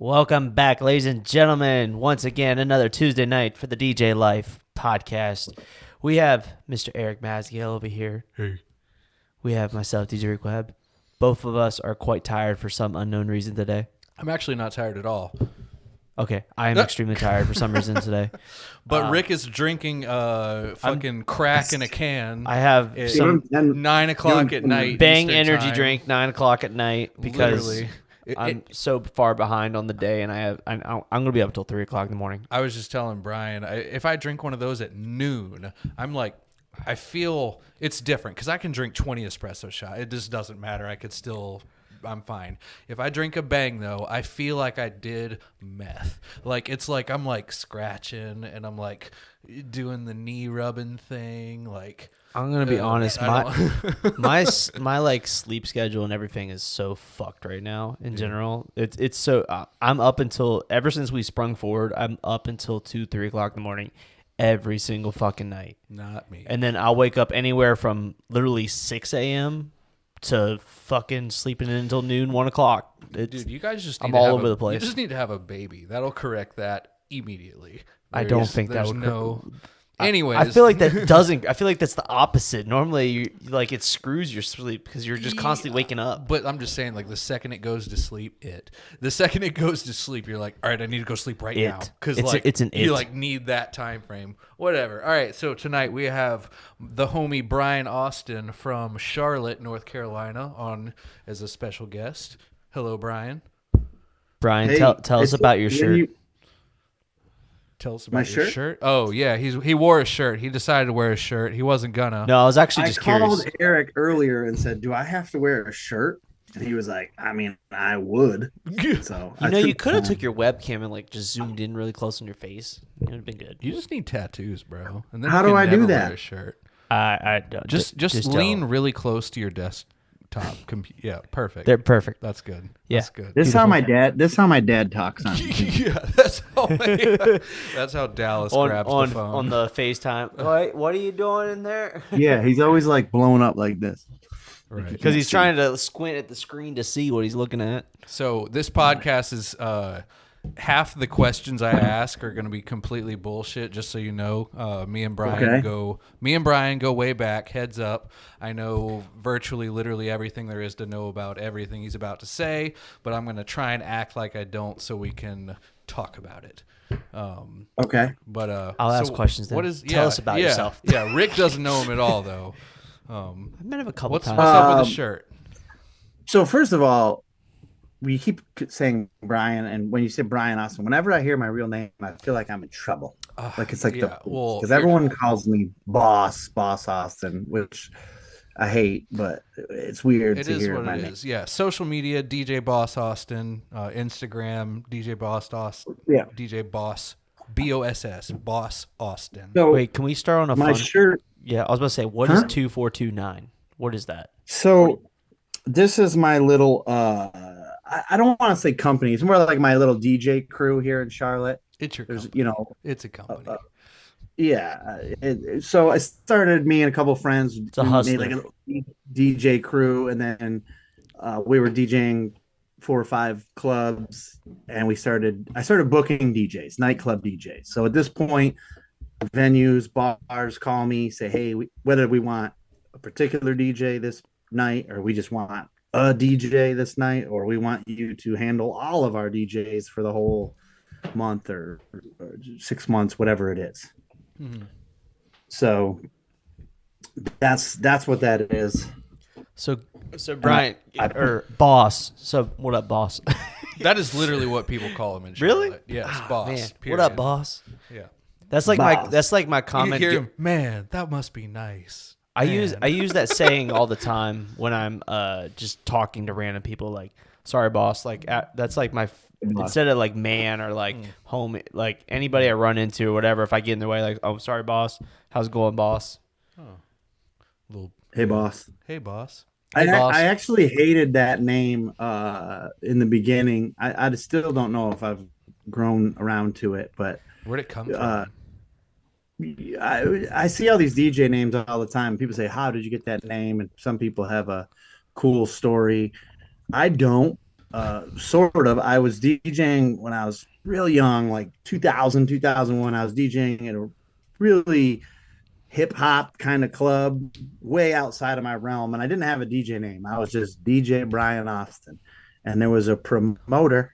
Welcome back, ladies and gentlemen. Once again, another Tuesday night for the DJ Life podcast. We have Mr. Erik Massengale over here. Hey. We have myself, DJ Rick Webb. Both of us are quite tired for some unknown reason today. I'm actually not tired at all. Okay, I am extremely tired for some reason today. But Rick is drinking fucking crack in a can. I have at some 9 o'clock at night. Bang Eastern energy time. drink 9 o'clock at night because Literally. I'm so far behind on the day, and I'm going to be up until 3 o'clock in the morning. I was just telling Brian, if I drink one of those at noon, I'm like, I feel it's different because I can drink 20 espresso shots. It just doesn't matter. I'm fine. If I drink a Bang, though, I feel like I did meth. Like, it's like I'm, like, scratching, and I'm, like, doing the knee rubbing thing. Like, I'm going to be honest. My like, sleep schedule and everything is so fucked right now in general. It's so... I'm up until... Ever since we sprung forward, I'm up until 2, 3 o'clock in the morning every single fucking night. Not me. And then I'll wake up anywhere from literally 6 a.m. to fucking sleeping in until noon, 1 o'clock. Dude, you guys just need I'm to all have over the place. You just need to have a baby. That'll correct that immediately. I don't think that would... Anyways. I feel like that doesn't... I feel like that's the opposite. Normally, it screws your sleep because you're just constantly waking up. But I'm just saying, like, the second it goes to sleep, you're like, all right, I need to go sleep right now. Because, like, you, like, need that time frame. Whatever. All right, so tonight we have the homie Brian Austin from Charlotte, North Carolina, on as a special guest. Hello, Brian. Brian, hey, tell us about your shirt. Tell us about your shirt. Oh, yeah. He wore a shirt. He decided to wear a shirt. He wasn't gonna. No, I was actually just curious. I called Erik earlier and said, do I have to wear a shirt? And he was like, I mean, I would. So you could have took your webcam and like just zoomed in really close on your face. It would have been good. You just need tattoos, bro. And then how do I do that? Wear a shirt. I don't. Just lean really close to your desktop. Yeah, perfect. They're perfect. That's good. Yeah. That's good. This is how my dad talks on. Yeah, that's how Dallas grabs the phone on the FaceTime. What are you doing in there? Yeah, he's always like blowing up like this. Right. Because he's trying to squint at the screen to see what he's looking at. So this podcast is half the questions I ask are going to be completely bullshit. Just so you know, me and Brian go way back. Heads up, I know virtually, literally everything there is to know about everything he's about to say, but I'm going to try and act like I don't, so we can talk about it. Okay. But I'll ask questions. Then. Tell us about yourself. Yeah, Rick doesn't know him at all, though. I've met him a couple times. What's up with the shirt? So first of all, we keep saying Brian, and when you say Brian Austin, whenever I hear my real name, I feel like I'm in trouble. Like it's like because everyone calls me Boss Austin, which I hate, but it's weird to hear my name. It is. Yeah, social media DJ Boss Austin, Instagram DJ Boss Austin, yeah, DJ Boss BOSS Boss Austin. So wait, can we start on a shirt? Yeah, I was about to say, what is 2429? What is that? So this is my little I don't want to say company. It's more like my little DJ crew here in Charlotte. It's your company. It's a company. So I started, me and a couple of friends. It's a hustler. Made like a DJ crew, and then we were DJing 4 or 5 clubs, and I started booking DJs, nightclub DJs. So at this point, venues, bars call me, say, hey, whether we want a particular DJ this night, or we just want a DJ this night, or we want you to handle all of our DJs for the whole month or 6 months, whatever it is. Mm-hmm. So that's what that is. So Brian or Boss. So what up, Boss? That is literally what people call him in Charlotte. Really? Yes, Boss. Man. Period. What up, Boss? Yeah. That's like my comment. You hear him, man, that must be nice. I use that saying all the time when I'm just talking to random people. Like, sorry, boss. Like that's like my instead of like man or like homie, like anybody I run into or whatever. If I get in their way, like, oh, sorry, boss. How's it going, boss? Hey, boss. Hey, boss. I actually hated that name in the beginning. I still don't know if I've grown around to it, but where'd it come from? I see all these DJ names all the time. People say, how did you get that name? And some people have a cool story. I don't. sort of. I was DJing when I was real young, like 2000, 2001. I was DJing at a really hip hop kind of club, way outside of my realm. And I didn't have a DJ name. I was just DJ Brian Austin. And there was a promoter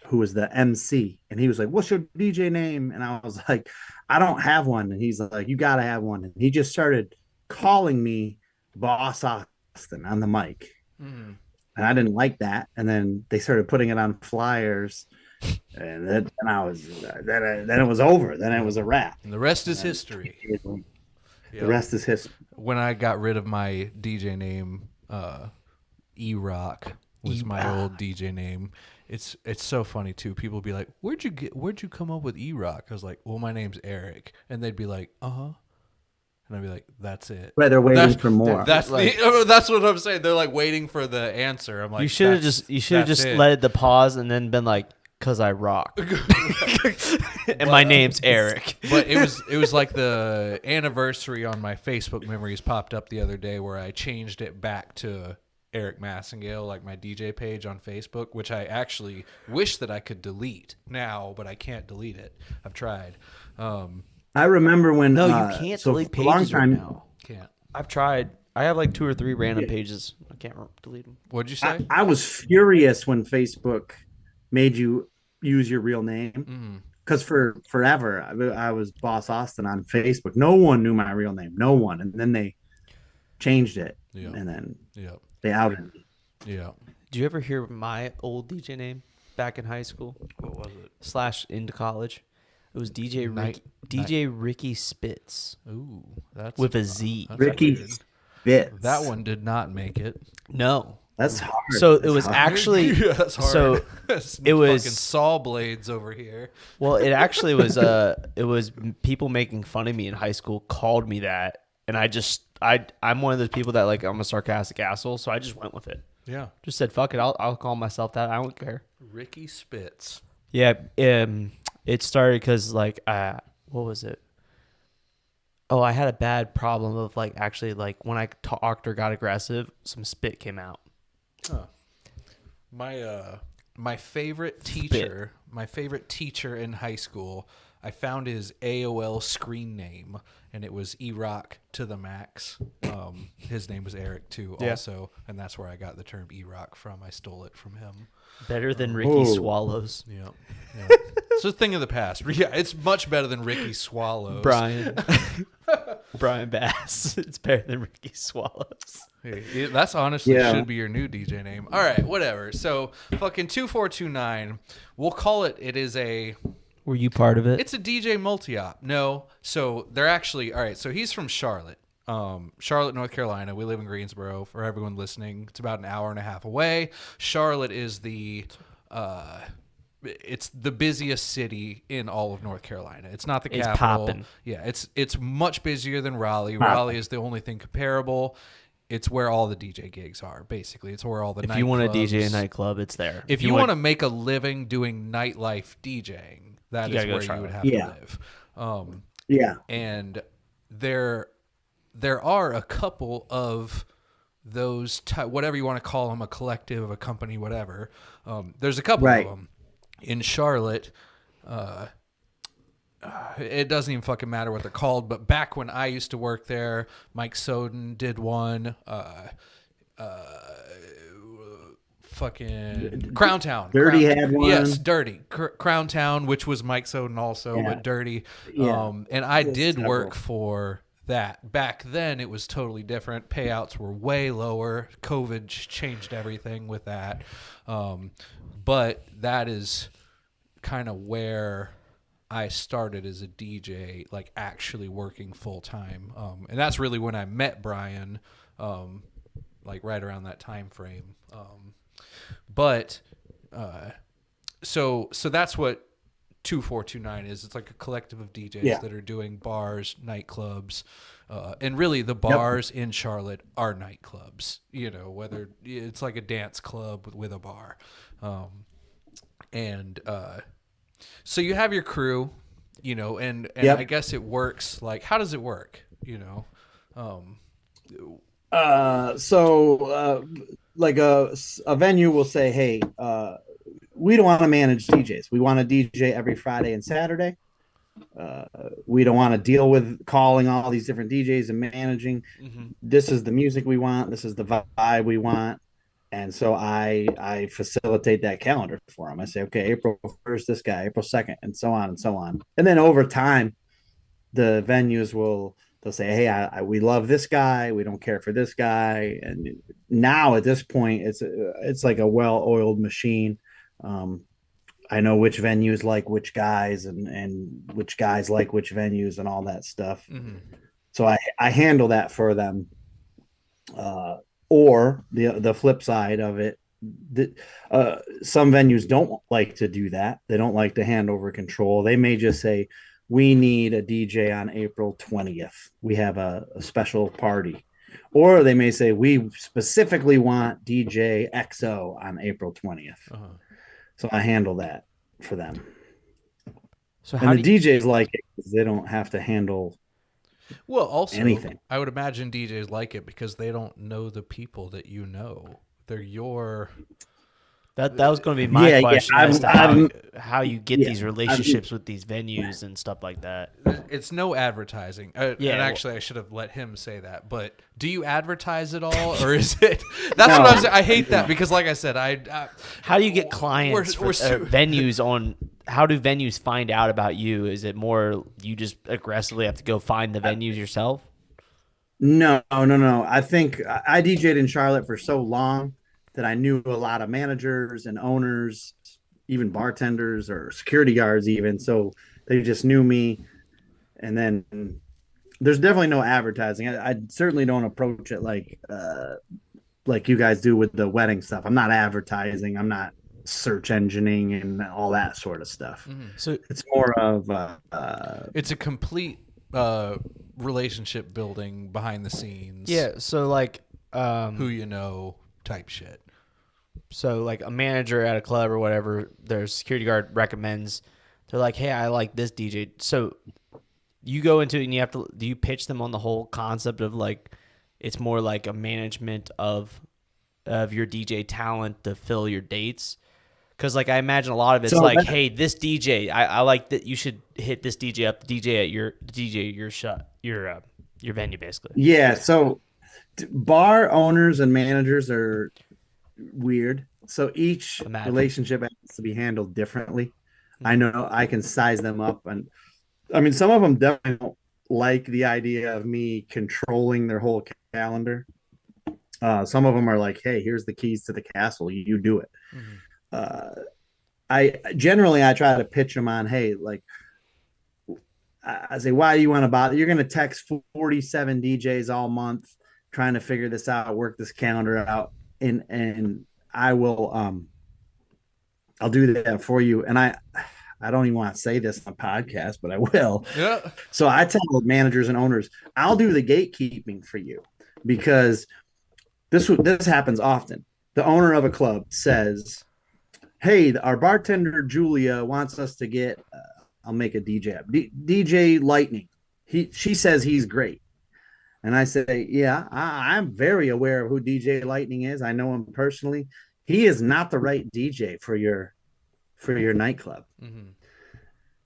who was the MC. And he was like, "What's your DJ name?" And I was like, "I don't have one." And he's like, "You got to have one." And he just started calling me Boss Austin on the mic. Mm. And I didn't like that. And then they started putting it on flyers. And then it was over. Then it was a wrap. And the rest is history. The rest is history. When I got rid of my DJ name, E-Rock was my old DJ name. It's so funny too. People be like, where'd you come up with E-Rock? I was like, well, my name's Eric. And they'd be like, uh-huh. And I'd be like, that's it. Right, they're waiting for more. That's what I'm saying. They're like waiting for the answer. I'm like, you should have just let the pause and then been like, "'Cause I rock." And my name's Eric. But it was like the anniversary on my Facebook memories popped up the other day where I changed it back to Erik Massengale, like my DJ page on Facebook, which I actually wish that I could delete now, but I can't delete it. I've tried. I remember when you can't delete pages right now. Can't. I've tried. I have like 2 or 3 random pages. I can't delete them. What'd you say? I was furious when Facebook made you use your real name, because for forever I was Boss Austin on Facebook. No one knew my real name. No one. And then they changed it. Yep. And then Yep. they outed me. Yeah. Did you ever hear my old DJ name back in high school? What was it? / into college? It was DJ Ricky Spitz. Ooh, that's with a Z. Ricky Spitz. That one did not make it. No. That's hard. So it was actually that's hard. So it was fucking saw blades over here. Well, it actually was it was people making fun of me in high school called me that, and I'm one of those people that like I'm a sarcastic asshole, so I just went with it. Yeah. Just said fuck it, I'll call myself that. I don't care. Ricky Spitz. Yeah, it started cuz like what was it? Oh, I had a bad problem of like actually like when I talked or got aggressive, some spit came out. Huh. My favorite teacher, in high school, I found his AOL screen name, and it was E-Rock to the max. His name was Eric too, also, and that's where I got the term E-Rock from. I stole it from him. Better than Ricky Swallows. Yeah. It's a thing of the past. Yeah, it's much better than Ricky Swallows. Brian Bass. It's better than Ricky Swallows. Hey, that's honestly should be your new DJ name. All right, whatever. So fucking 2429. We'll call it. It is a. Were you part of it? It's a DJ multi-op. No. So they're actually all right. So he's from Charlotte. Charlotte, North Carolina. We live in Greensboro. For everyone listening, it's about an hour and a half away. Charlotte is it's the busiest city in all of North Carolina. It's not the capital. Poppin'. Yeah, it's much busier than Raleigh. Raleigh is the only thing comparable. It's where all the DJ gigs are, basically. It's where all the nightclubs. If you want to DJ a nightclub, it's there. If you want to make a living doing nightlife DJing, that is where you would have to live. And there are a couple of those, whatever you want to call them, a collective, a company, whatever. There's a couple of them. In Charlotte, it doesn't even fucking matter what they're called, but back when I used to work there, Mike Soden did one. Fucking Crown Town. Dirty had one. Yes, Dirty. Crown Town, which was Mike Soden also, but Dirty. Yeah. And I did work for that. Back then, it was totally different. Payouts were way lower. COVID changed everything with that. But that is kind of where I started as a DJ, like actually working full time. And that's really when I met Brian, like right around that time frame. So that's what 2429 is. It's like a collective of DJs that are doing bars, nightclubs, and really the bars in Charlotte are nightclubs, you know, whether it's like a dance club with a bar. So you have your crew, you know, and I guess it works. Like, how does it work? You know? like a venue will say, hey, we don't want to manage DJs. We want a DJ every Friday and Saturday. We don't want to deal with calling all these different DJs and managing. This is the music we want. This is the vibe we want. And so I facilitate that calendar for them. I say, okay, April 1st, this guy, April 2nd, and so on and so on. And then over time, the venues they'll say, hey, we love this guy. We don't care for this guy. And now at this point, it's like a well-oiled machine. I know which venues like which guys and which guys like which venues and all that stuff. So I handle that for them. Or the flip side of it, some venues don't like to do that. They don't like to hand over control. They may just say, we need a DJ on April 20th. We have a special party. Or they may say, we specifically want DJ XO on April 20th. So I handle that for them. So and the DJs like it because they don't have to handle also anything. I would imagine DJs like it because they don't know the people that you know. They're your... That was going to be my question as to how you get these relationships with these venues and stuff like that. It's no advertising. And actually, I should have let him say that. But do you advertise at all, or is it? That's what I was. I hate that because, like I said, how do you get clients for venues on? How do venues find out about you? Is it more you just aggressively have to go find the venues yourself? No. I think I DJ'd in Charlotte for so long that I knew a lot of managers and owners, even bartenders or security guards even. So they just knew me. And then there's definitely no advertising. I certainly don't approach it like you guys do with the wedding stuff. I'm not advertising. I'm not search engineering and all that sort of stuff. So it's more of it's a complete relationship building behind the scenes. Yeah. So like who you know type shit. So like a manager at a club or whatever, their security guard recommends, they're like, hey, I like this DJ. So you go into it and you have to, do you pitch them on the whole concept of like, it's more like a management of your DJ talent to fill your dates? Because like I imagine a lot of it's hey, this DJ, I like that you should hit this DJ up, the DJ at your venue basically. Yeah. So bar owners and managers are weird. So each relationship has to be handled differently. I know I can size them up. And I mean, some of them definitely don't like the idea of me controlling their whole calendar. Some of them are like, hey, here's the keys to the castle. You do it. I try to pitch them on, hey, like, I say, why do you want to bother? You're going to text 47 DJs all month trying to figure this out, work this calendar out. And I will, I'll do that for you. And I don't even want to say this on a podcast, but I will. Yeah. So I tell managers and owners, I'll do the gatekeeping for you because this happens often. The owner of a club says, hey, our bartender Julia wants us to get, I'll make a DJ up. DJ Lightning. She says he's great. And I say, yeah, I'm very aware of who DJ Lightning is. I know him personally. He is not the right DJ for your nightclub.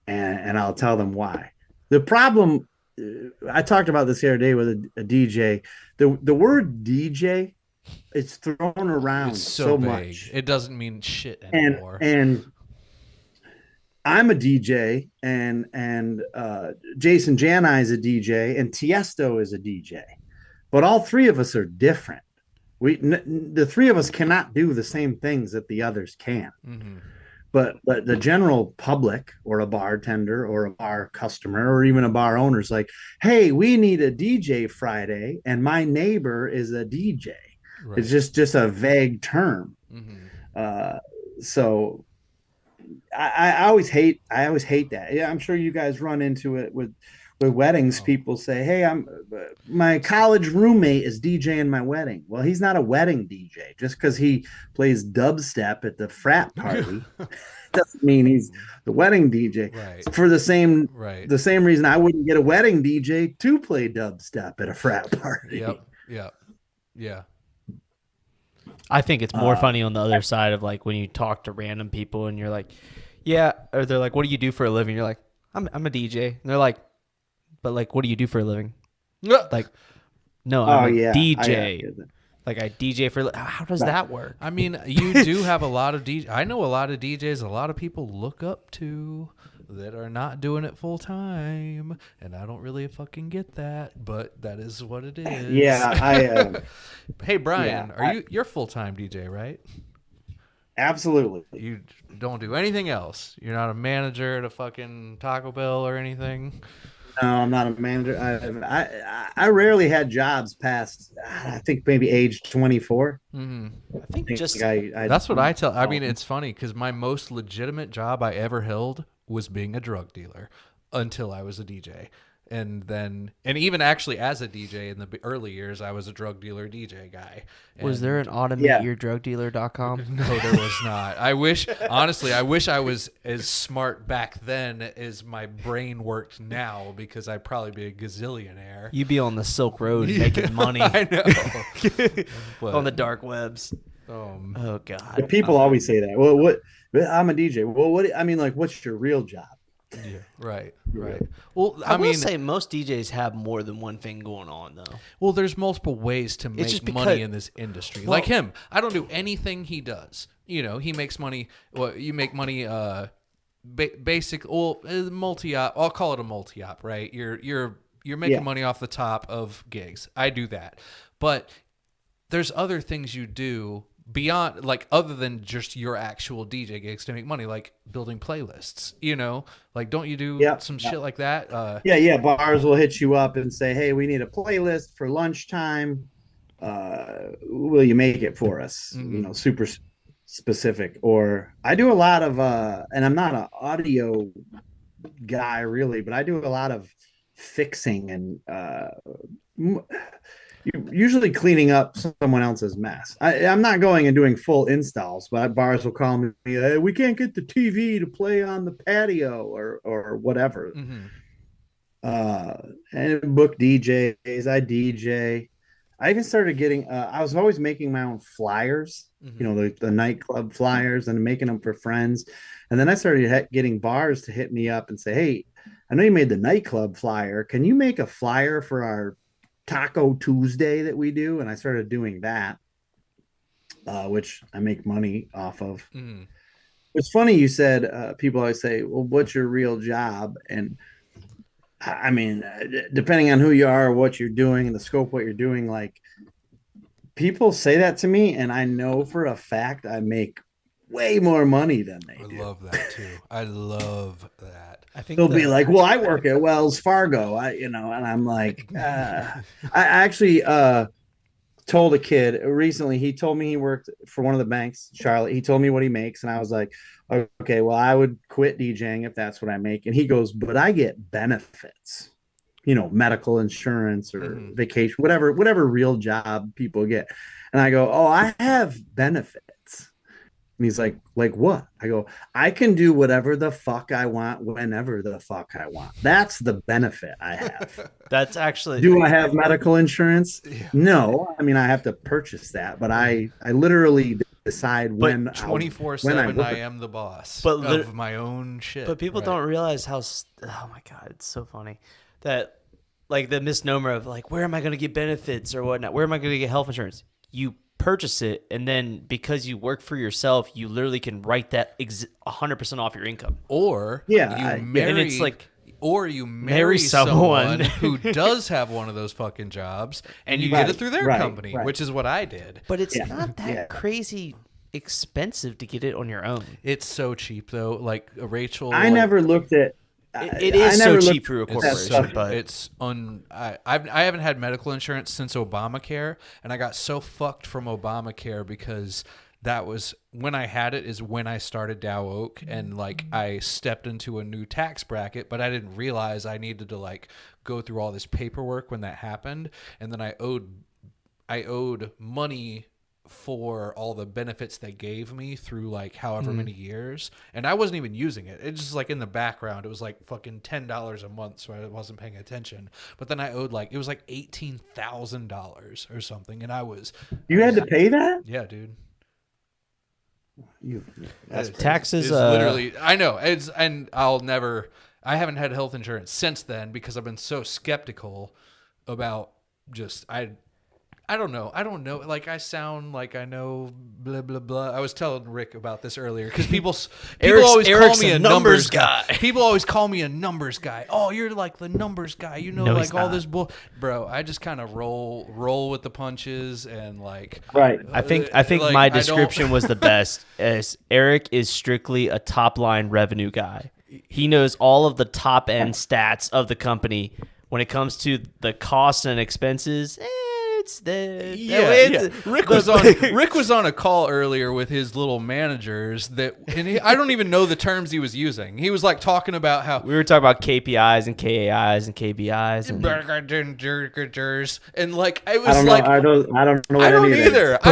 And I'll tell them why. The problem, I talked about this the other day with a DJ. The word DJ, it's thrown around it's so vague. much. It doesn't mean shit anymore. And I'm a DJ, and Jason Jani is a DJ, and Tiesto is a DJ, but all three of us are different. The three of us cannot do the same things that the others can. But the general public or a bartender or a bar customer or even a bar owner is like, hey, we need a DJ Friday, and my neighbor is a DJ. Right. It's just a vague term. So I always hate that. Yeah, I'm sure you guys run into it with weddings. People say, hey, my college roommate is DJing my wedding. Well, he's not a wedding DJ. Just because he plays dubstep at the frat party doesn't mean he's the wedding DJ. Right. For the same reason I wouldn't get a wedding DJ to play dubstep at a frat party. Yeah. I think it's more funny on the other side of like when you talk to random people and you're like, yeah, or they're like, what do you do for a living? You're like, I'm a DJ. And they're like, but like, what do you do for a living? Like, no, I'm a DJ. Like I DJ for. How does that work? I mean, you do have a lot of DJs. I know a lot of DJs. A lot of people look up to that are not doing it full time, and I don't really fucking get that, but that is what it is. Yeah, Hey Brian, you're full time DJ, right? Absolutely. You don't do anything else. You're not a manager at a fucking Taco Bell or anything. No, I'm not a manager. I rarely had jobs past, I think maybe age 24. Mm-hmm. I think just that's what I tell. I mean, it's funny because my most legitimate job I ever held was being a drug dealer until I was a DJ. And even actually as a DJ in the early years, I was a drug dealer DJ guy. Was there an automateyourdrugdealer.com? No, there was not. I wish I was as smart back then as my brain worked now, because I'd probably be a gazillionaire. You'd be on the Silk Road making money. I know. On the dark webs. Oh God. But people always say that. Well, what? I'm a DJ. Well, what? I mean, like, what's your real job? Yeah, right. Well, I will say most DJs have more than one thing going on, though. Well, there's multiple ways to make money in this industry. Well, like him, I don't do anything he does. You know, he makes money. Well, you make money. Basic. Well, multi-op. I'll call it a multi-op, right? You're making money off the top of gigs. I do that, but there's other things you do beyond, like, other than just your actual DJ gigs to make money, like building playlists, you know, like, don't you do some shit like that? Bars will hit you up and say, hey, we need a playlist for lunchtime. Will you make it for us? Mm-hmm. You know, super specific. Or I do a lot of, and I'm not an audio guy really, but I do a lot of fixing and, usually cleaning up someone else's mess. I'm not going and doing full installs, but bars will call me, hey, we can't get the TV to play on the patio or whatever. Mm-hmm. And book DJs. I DJ. I even started getting, I was always making my own flyers, mm-hmm. you know, the nightclub flyers, and making them for friends. And then I started getting bars to hit me up and say, hey, I know you made the nightclub flyer. Can you make a flyer for our Taco Tuesday that we do? And I started doing that, which I make money off of. Mm. It's funny you said, people always say, well, what's your real job? And I mean, depending on who you are, what you're doing, and the scope of what you're doing, like, people say that to me, and I know for a fact I make way more money than they do. I love that too. I love that. I think they'll be like, well, I work at Wells Fargo, and I'm like, I actually told a kid recently, he told me he worked for one of the banks, Charlotte. He told me what he makes, and I was like, okay, well, I would quit DJing if that's what I make. And he goes, but I get benefits, you know, medical insurance or vacation, whatever real job people get. And I go, oh, I have benefits. And he's like what? I go, I can do whatever the fuck I want, whenever the fuck I want. That's the benefit I have. That's actually. Do I have medical insurance? Yeah. No. I mean, I have to purchase that, but I literally decide when 24/7 I am the boss of my own shit. But people don't realize how, oh my God, it's so funny that, like, the misnomer of, like, where am I going to get benefits or whatnot? Where am I going to get health insurance? You purchase it, and then because you work for yourself, you literally can write that 100% off your income. Or you marry someone who does have one of those fucking jobs, and you get it through their company, which is what I did. But it's not that crazy expensive to get it on your own. It's so cheap though. Like Rachel, I never looked at. It is so cheap through a corporation, but I haven't had medical insurance since Obamacare, and I got so fucked from Obamacare because that was when I had it is when I started Dow Oak, and like I stepped into a new tax bracket, but I didn't realize I needed to like go through all this paperwork when that happened, and then I owed money for all the benefits they gave me through like however many years, and I wasn't even using it. It's just like in the background. It was like fucking $10 a month, so I wasn't paying attention. But then I owed it was like $18,000 or something, and You had to pay that? Yeah, dude. That's taxes. It's literally, I know. I haven't had health insurance since then because I've been so skeptical about I don't know. Like, I sound like I know blah, blah, blah. I was telling Rick about this earlier because people always call me a numbers guy. People always call me a numbers guy. Oh, you're like the numbers guy. You know, like all this bull. Bro, I just kind of roll with the punches and like. Right. I think like, my description was the best. As Erik is strictly a top line revenue guy. He knows all of the top end stats of the company. When it comes to the costs and expenses, Rick was on a call earlier with his little managers I don't even know the terms he was using. He was like talking about how we were talking about KPIs and KAIs and KBIs and like it was I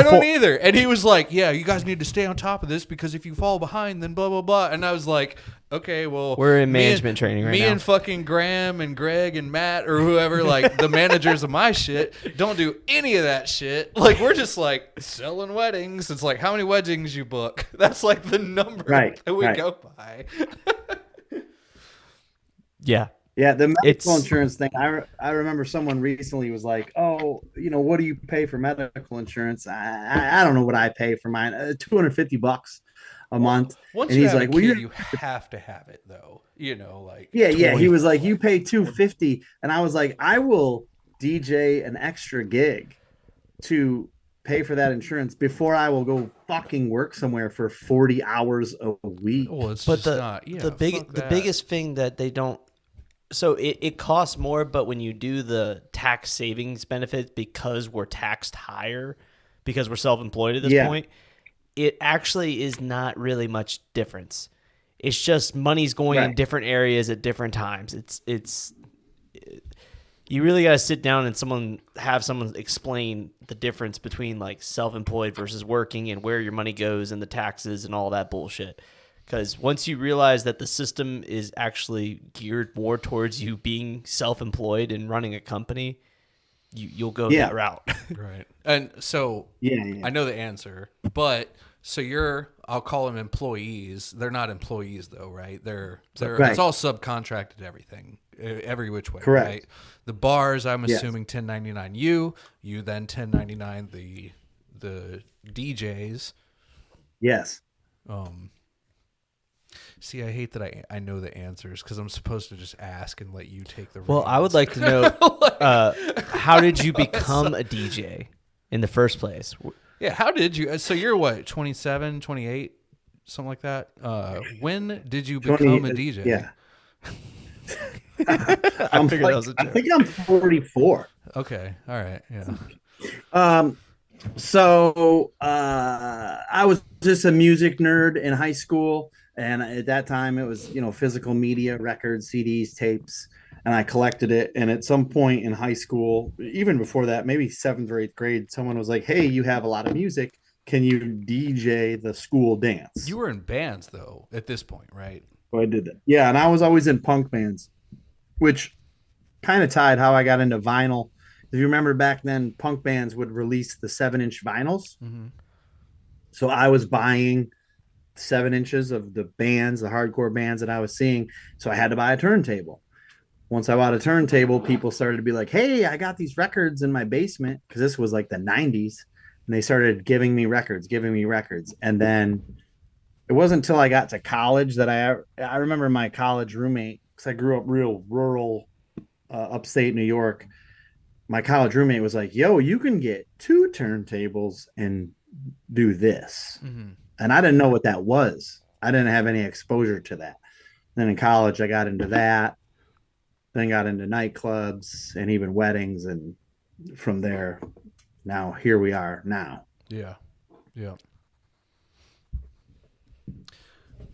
don't either. And he was like, yeah, you guys need to stay on top of this because if you fall behind, then blah blah blah. And I was like, okay, well, we're in management training right now. Me and fucking Graham and Greg and Matt or whoever, like the managers of my shit, don't do any of that shit. Like, we're just like selling weddings. It's like, how many weddings you book? That's like the number that we go by. Yeah. Yeah, the medical insurance thing. I remember someone recently was like, "Oh, what do you pay for medical insurance?" I don't know what I pay for mine. $250 a month. Once and he's like, "Well, you have to have it though." Like yeah. He was like, "You pay $250," and I was like, "I will DJ an extra gig to pay for that insurance before I will go fucking work somewhere for 40 hours a week." Well, it's just not. Yeah, the biggest thing that they don't. So it costs more, but when you do the tax savings benefits, because we're taxed higher, because we're self-employed at this point, it actually is not really much difference. It's just money's going in different areas at different times. You really got to sit down and have someone explain the difference between like self-employed versus working and where your money goes and the taxes and all that bullshit. Because once you realize that the system is actually geared more towards you being self-employed and running a company, you'll go that route. Right. And so I know the answer, but so I'll call them employees. They're not employees though, right? They're It's all subcontracted, everything, every which way. Correct. Right? The bars, I'm assuming 1099 you then 1099 the DJs. Yes. See, I hate that I know the answers because I'm supposed to just ask and let you take the reins. Well, I would like to know, how did you become a DJ in the first place? Yeah, how did you? So you're what, 27, 28, something like that? When did you become a DJ? Yeah. I figured that was a joke. I think I'm 44. Okay, all right, yeah. So I was just a music nerd in high school. And at that time, it was, physical media, records, CDs, tapes, and I collected it. And at some point in high school, even before that, maybe 7th or 8th grade, someone was like, "Hey, you have a lot of music. Can you DJ the school dance?" You were in bands, though, at this point, right? So I did that. Yeah, and I was always in punk bands, which kind of tied how I got into vinyl. If you remember back then, punk bands would release the 7-inch vinyls. Mm-hmm. So I was buying 7 inches of the hardcore bands that I was seeing. So I had to buy a turntable. Once I bought a turntable, people started to be like, "Hey, I got these records in my basement." Cause this was like the 90s. And they started giving me records. And then it wasn't until I got to college that I remember my college roommate, cause I grew up real rural, upstate New York. My college roommate was like, "Yo, you can get 2 turntables and do this." Mm-hmm. And I didn't know what that was. I didn't have any exposure to that. Then in college, I got into that. Then got into nightclubs and even weddings. And from there, now here we are now. Yeah. Yeah.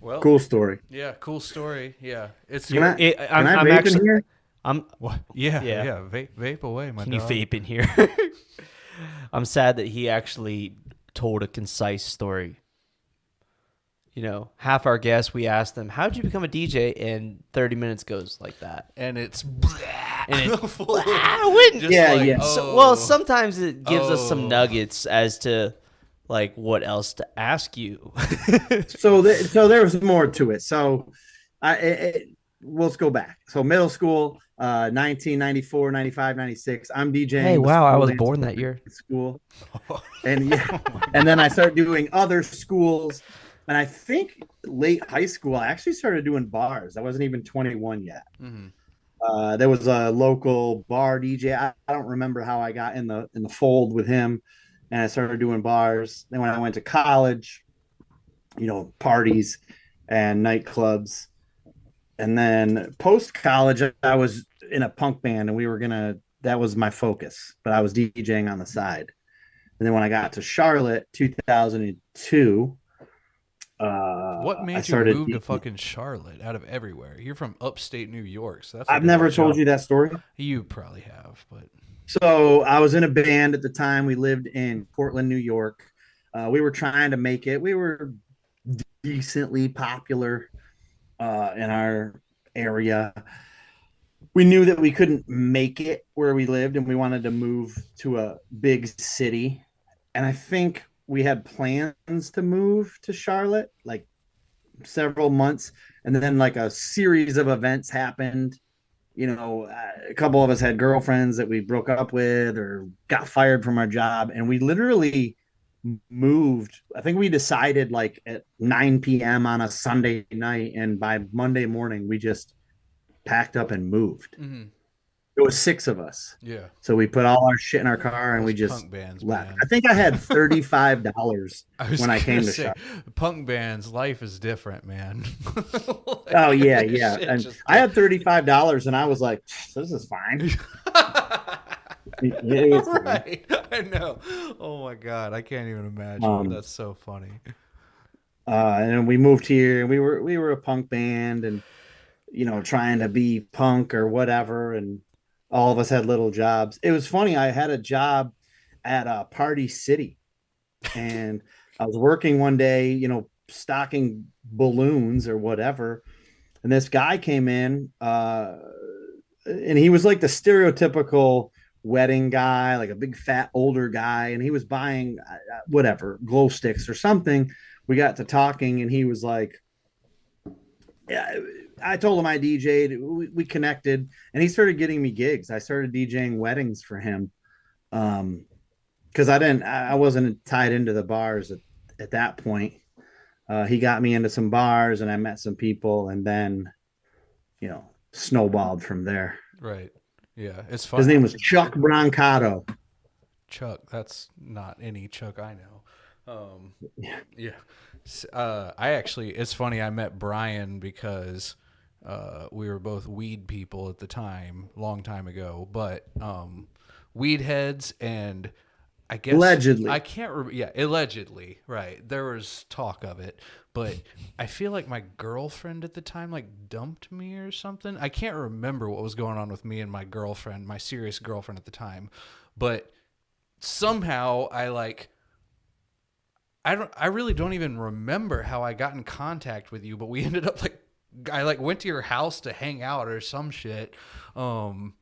Well, cool story. Yeah. Cool story. Yeah. It's. Can I vape in here? What? Yeah. Vape away, my Can dog. you vape in here? I'm sad that he actually told a concise story. You know, half our guests, we asked them, "How did you become a DJ?" And 30 minutes goes like that. And it's And it, full of just Yeah, yeah. So, well, sometimes it gives us some nuggets as to like what else to ask you. So there was more to it. So let's go back. So middle school, 1994, 95, 96. I'm DJing. Hey, wow, I was born that year. School. And yeah, and then I started doing other schools. And I think late high school, I actually started doing bars. I wasn't even 21 yet. There was a local bar DJ. I don't remember how I got in the fold with him, and I started doing bars. Then when I went to college, parties and nightclubs, and then post college, I was in a punk band, and that was my focus. But I was DJing on the side. And then when I got to Charlotte, 2002. What made you move to fucking Charlotte out of everywhere? You're from upstate New York, so that's. I've never told you that story. You probably have, but. So I was in a band at the time. We lived in Portland, New York. We were trying to make it. We were decently popular in our area. We knew that we couldn't make it where we lived, and we wanted to move to a big city. And I think we had plans to move to Charlotte like several months, and then like a series of events happened. A couple of us had girlfriends that we broke up with or got fired from our job, and we literally moved. I think we decided like at 9 p.m. on a Sunday night, and by Monday morning we just packed up and moved. It was 6 of us. Yeah. So we put all our shit in our car and we just punk bands, left. man. I think I had $35 when I came to Charlotte. Punk bands, life is different, man. Oh yeah, yeah. And I had $35 and I was like, this is fine. Right. I know. Oh my God. I can't even imagine. That's so funny. And we moved here, and we were a punk band, and trying to be punk or whatever, and all of us had little jobs. It was funny. I had a job at Party City, and I was working one day, stocking balloons or whatever. And this guy came in, and he was like the stereotypical wedding guy, like a big fat older guy. And he was buying whatever, glow sticks or something. We got to talking, and he was like, yeah, I told him I DJ'd, we connected, and he started getting me gigs. I started DJing weddings for him. Cause I wasn't tied into the bars at that point. He got me into some bars, and I met some people, and then, snowballed from there. Right. Yeah. It's fun. His name was Chuck Brancato. Chuck. That's not any Chuck I know. Yeah. It's funny. I met Brian because we were both weed people at the time, long time ago, but weed heads, and I guess allegedly. I can't remember. Yeah, allegedly. Right. There was talk of it, but I feel like my girlfriend at the time like dumped me or something. I can't remember what was going on with me and my girlfriend, my serious girlfriend at the time, but somehow I really don't even remember how I got in contact with you, but we ended up I went to your house to hang out or some shit. Damn,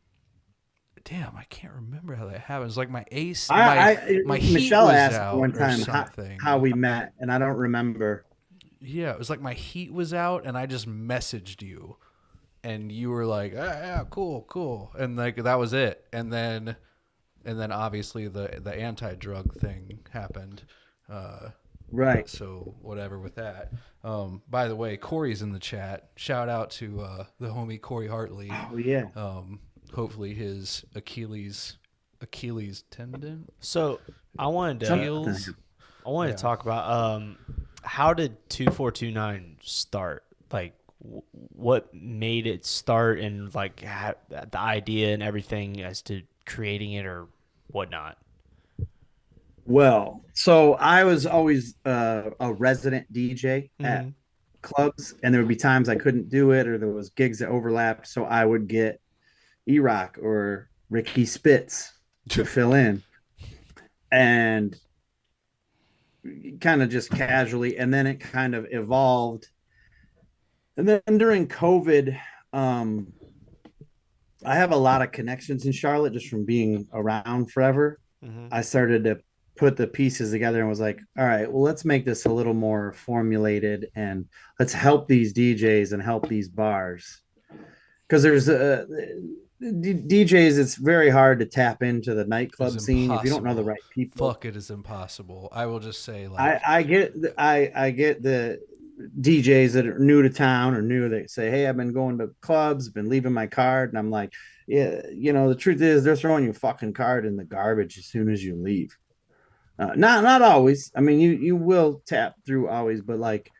I can't remember how that happened. It's like my ace, my heat Michelle was asked out one time how we met, and I don't remember. Yeah, it was like my heat was out, and I just messaged you, and you were like, yeah, cool, and like that was it. And then obviously the anti-drug thing happened. Right. So whatever with that. By the way, Corey's in the chat. Shout out to the homie Corey Hartley. Oh yeah. Hopefully his Achilles tendon. So I wanted to talk about how did 2429 start? Like what made it start, and like the idea and everything as to creating it or whatnot. Well, so I was always a resident DJ at clubs, and there would be times I couldn't do it, or there was gigs that overlapped. So I would get E-Rock or Ricky Spitz to fill in. And kind of just casually, and then it kind of evolved. And then during COVID, um, I have a lot of connections in Charlotte just from being around forever. Mm-hmm. I started to put the pieces together and was like, all right, well, let's make this a little more formulated and let's help these DJs and help these bars. Because there's DJs, it's very hard to tap into the nightclub scene if you don't know the right people. Fuck, it is impossible. I will just say, I get the DJs that are new to town or new that say, hey, I've been going to clubs, been leaving my card, and I'm like, yeah, the truth is they're throwing your fucking card in the garbage as soon as you leave. Not always. I mean, you will tap through always, but like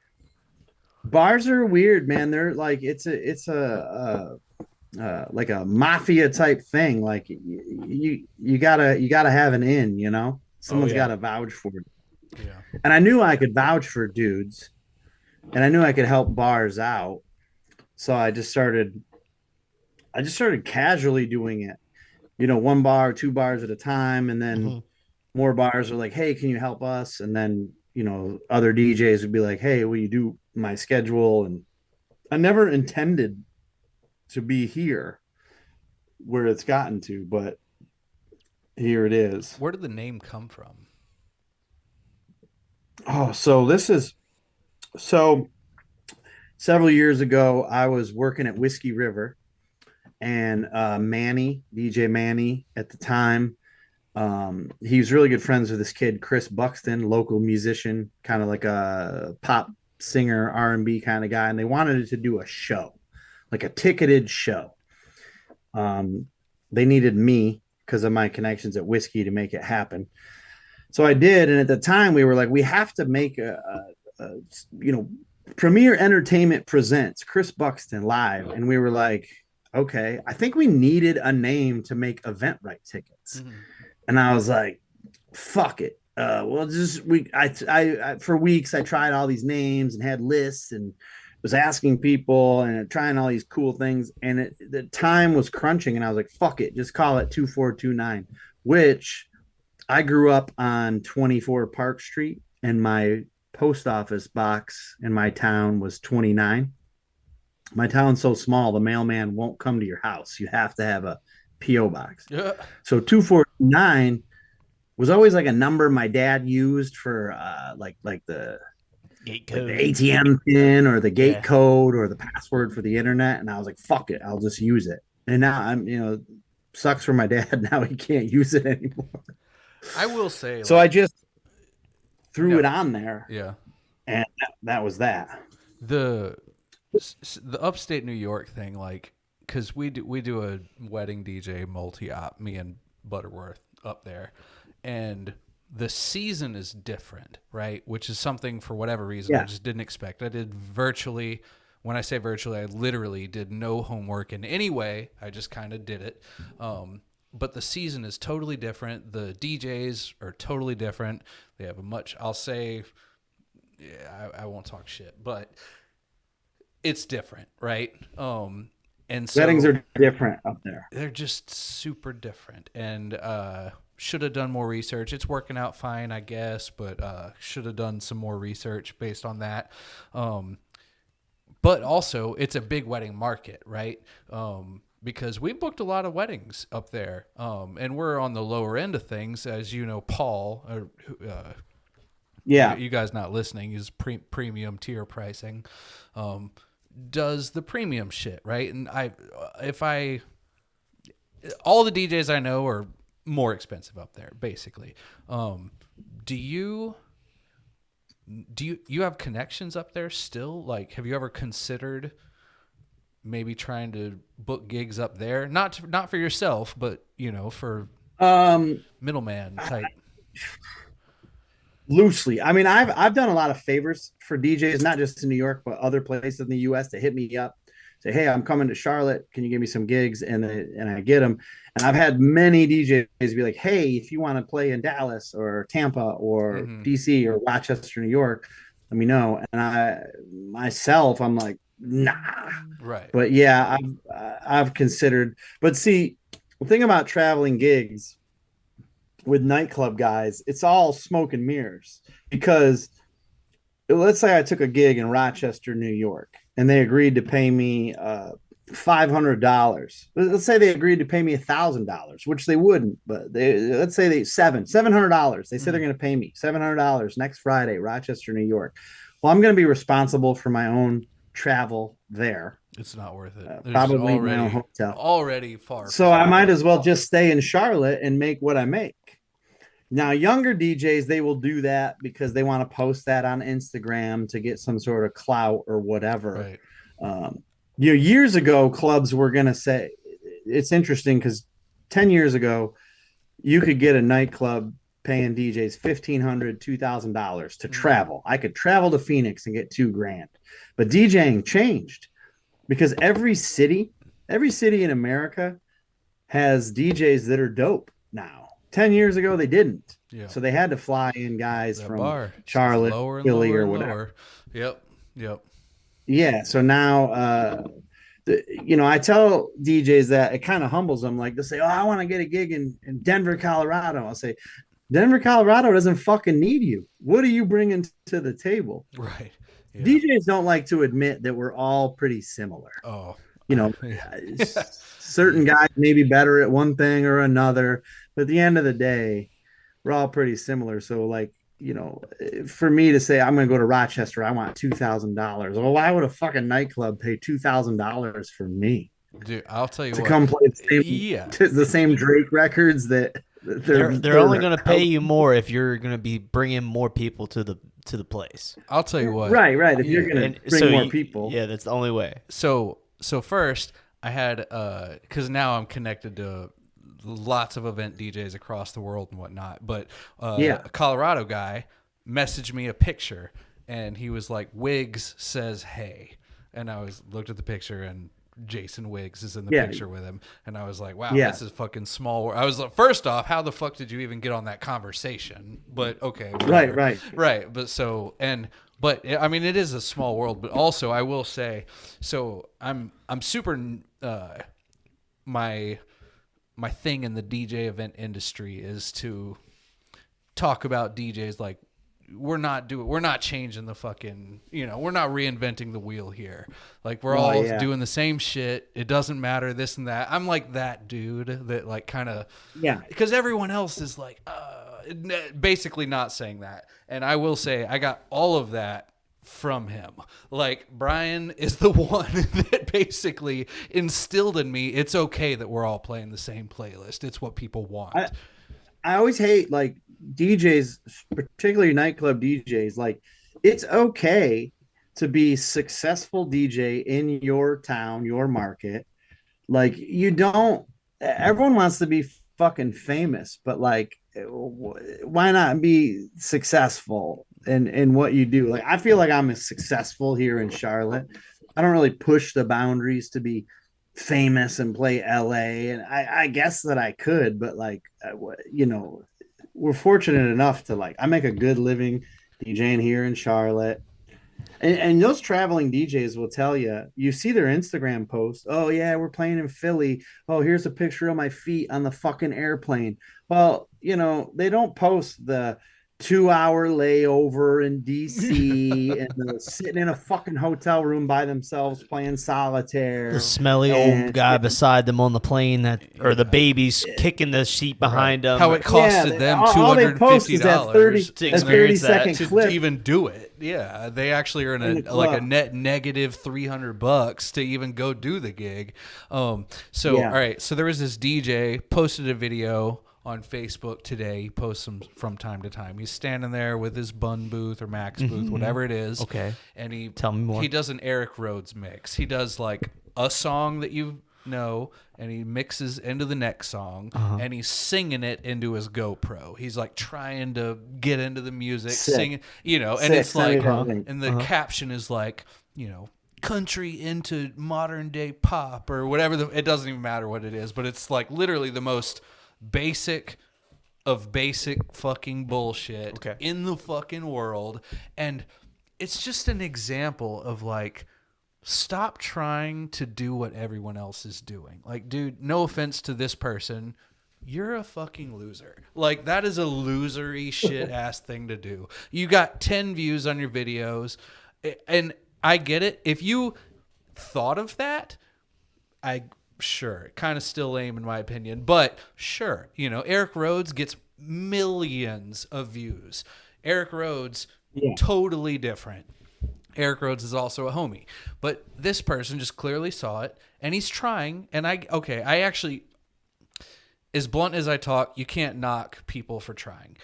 bars are weird, man. They're like it's a like a mafia type thing. Like you gotta have an in. Someone's got to vouch for it. Yeah. And I knew I could vouch for dudes, and I knew I could help bars out. So I just started casually doing it. One bar, two bars at a time, and then more bars are like, hey, can you help us? And then other DJs would be like, hey, will you do my schedule? And I never intended to be here where it's gotten to, but here it is. Where did the name come from? Oh, so several years ago, I was working at Whiskey River, and DJ Manny at the time, he was really good friends with this kid, Chris Buxton, local musician, kind of like a pop singer, R&B kind of guy. And they wanted to do a show, like a ticketed show. They needed me because of my connections at Whiskey to make it happen. So I did. And at the time we were like, we have to make a Premier Entertainment presents Chris Buxton live. And we were like, okay, I think we needed a name to make Eventbrite tickets. Mm-hmm. And I was like, fuck it. For weeks I tried all these names and had lists and was asking people and trying all these cool things. And the time was crunching, and I was like, fuck it, just call it 2429, which I grew up on 24 Park Street, and my post office box in my town was 29. My town's so small, the mailman won't come to your house. You have to have a P.O. box. Yeah. So 249 was always like a number my dad used for like the gate code, like the ATM pin or the gate code or the password for the internet. And I was like, fuck it, I'll just use it. And now I'm, sucks for my dad. Now he can't use it anymore. I will say. So I just threw it on there. Yeah. And that was that. The upstate New York thing, like, because we do a wedding DJ multi-op, me and Butterworth up there, and the season is different, right? Which is something, for whatever reason, I just didn't expect. I did virtually, when I say virtually, I literally did no homework in any way. I just kind of did it. But the season is totally different. The DJs are totally different. They have I'll say, I won't talk shit, but it's different, right? And so weddings are different up there. They're just super different, and should have done more research. It's working out fine, I guess, but should have done some more research based on that. But also, it's a big wedding market, right? Because we've booked a lot of weddings up there, and we're on the lower end of things, as you know, Paul. You guys not listening is premium tier pricing. Does the premium shit, right? And all the DJs I know are more expensive up there, basically. Do you have connections up there still? Like, have you ever considered maybe trying to book gigs up there? Not for yourself, but for middleman type. Loosely. I mean, I've done a lot of favors for DJs, not just in New York, but other places in the US to hit me up, say, hey, I'm coming to Charlotte. Can you give me some gigs? And I get them. And I've had many DJs be like, hey, if you want to play in Dallas or Tampa or DC or Rochester, New York, let me know. And I'm like, nah. Right. But yeah, I've considered. But see, the thing about traveling gigs, with nightclub guys, it's all smoke and mirrors because let's say I took a gig in Rochester, New York, and they agreed to pay me $500. Let's say they agreed to pay me $1,000, which they wouldn't, but let's say $700. They said they're going to pay me $700 next Friday, Rochester, New York. Well, I'm going to be responsible for my own travel there. It's not worth it. Probably already, my own hotel. Already far. So I might as well just stay in Charlotte and make what I make. Now, younger DJs, they will do that because they want to post that on Instagram to get some sort of clout or whatever. Right. Years ago, clubs were going to say, it's interesting because 10 years ago, you could get a nightclub paying DJs $1,500, $2,000 to travel. I could travel to Phoenix and get $2,000. But DJing changed because every city in America has DJs that are dope now. 10 years ago, they didn't. Yeah. So they had to fly in guys from Charlotte, Philly, or whatever. Yep. Yeah. So now, I tell DJs that it kind of humbles them. Like, they say, oh, I want to get a gig in Denver, Colorado. I'll say, Denver, Colorado doesn't fucking need you. What are you bringing to the table? Right. Yeah. DJs don't like to admit that we're all pretty similar. Oh. Certain guys may be better at one thing or another, but at the end of the day, we're all pretty similar. So, for me to say I'm going to go to Rochester, I want $2,000. Well, why would a fucking nightclub pay $2,000 for me? Dude, I'll tell you to come play the same Drake records that they're only going to pay you more if you're going to be bringing more people to the place. I'll tell you what. Right. If you're going to bring more people, that's the only way. So first, I had because now I'm connected to lots of event DJs across the world and whatnot. But a Colorado guy messaged me a picture, and he was like, "Wiggs says hey," and I looked at the picture, and Jason Wiggs is in the picture with him, and I was like, "Wow, this is fucking small." I was like, first off, how the fuck did you even get on that conversation? But okay, whatever. right. But I mean, it is a small world. But also, I will say, so I'm super. My thing in the DJ event industry is to talk about DJs like we're not changing the fucking, we're not reinventing the wheel here. Like we're all doing the same shit. It doesn't matter this and that. I'm like that dude that like kind of because everyone else is like basically not saying that. And I will say I got all of that from him. Like Brian is the one that basically instilled in me it's okay that we're all playing the same playlist. It's what people want. I always hate like DJs, particularly nightclub DJs, like it's okay to be successful DJ in your town, your market. Like everyone wants to be fucking famous, but like why not be successful in what you do? Like I feel like I'm successful here in Charlotte. I don't really push the boundaries to be famous and play LA, and I guess that I could, but like we're fortunate enough to like I make a good living DJing here in Charlotte. And those traveling DJs will tell you see their Instagram post. Oh, yeah, we're playing in Philly. Oh, here's a picture of my feet on the fucking airplane. Well, they don't post the 2-hour layover in DC and sitting in a fucking hotel room by themselves playing solitaire. The smelly old guy beside them on the plane or the babies kicking the seat behind them. How it costed them $250 to experience that to even do it. Yeah, they actually are in a net negative $300 to even go do the gig. All right, so there was this DJ posted a video on Facebook today. He posts them from time to time. He's standing there with his Bun booth or Max booth, whatever it is. Okay. And tell me more. He does an Eric Rhodes mix. He does like a song that you know, and he mixes into the next song, and he's singing it into his GoPro. He's like trying to get into the music, singing, and it's like, and the caption is like, country into modern day pop or whatever. It doesn't even matter what it is, but it's like literally the most basic of basic fucking bullshit in the fucking world. And it's just an example of like, stop trying to do what everyone else is doing. Like, dude, no offense to this person. you're a fucking loser. Like, that is a losery shit ass thing to do. You got 10 views on your videos, and I get it. If you thought of that, sure, kind of still lame in my opinion, but sure, you know, Eric Rhodes gets millions of views. Eric Rhodes, totally different. Eric Rhodes is also a homie, but this person just clearly saw it, and he's trying. And I actually, as blunt as I talk, you can't knock people for trying.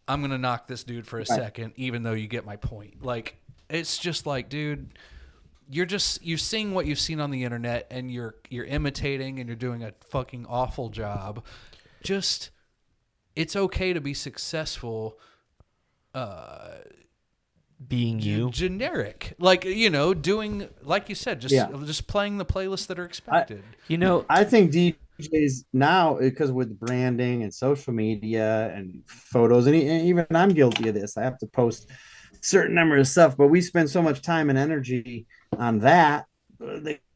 I'm gonna knock this dude for a second, even though you get my point. Like, it's just like, dude, you're seeing what you've seen on the internet, and you're imitating, and you're doing a fucking awful job. Just, it's okay to be successful. Being you generic, like, you know, doing, like you said, just playing the playlists that are expected. I think DJs now, because with branding and social media and photos, and even I'm guilty of this, I have to post a certain number of stuff, but we spend so much time and energy on that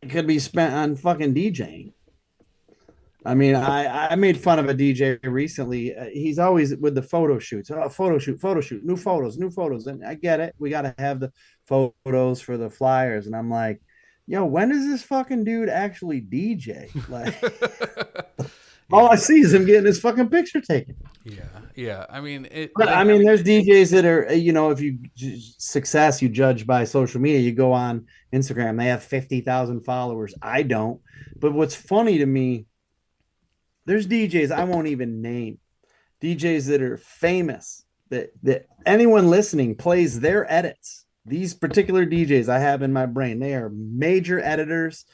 could be spent on fucking DJing. I mean, I made fun of a DJ recently. He's always with the photo shoots. Oh, photo shoot, new photos. And I get it. We got to have the photos for the flyers. And I'm like, yo, when does this fucking dude actually DJ? Like, all I see is him getting his fucking picture taken. Yeah. I mean, there's DJs that are, you know, if you success, you judge by social media. You go on Instagram, they have 50,000 followers. I don't. But what's funny to me, there's DJs I won't even name, DJs that are famous, that anyone listening plays their edits. These particular DJs I have in my brain, they are major editors,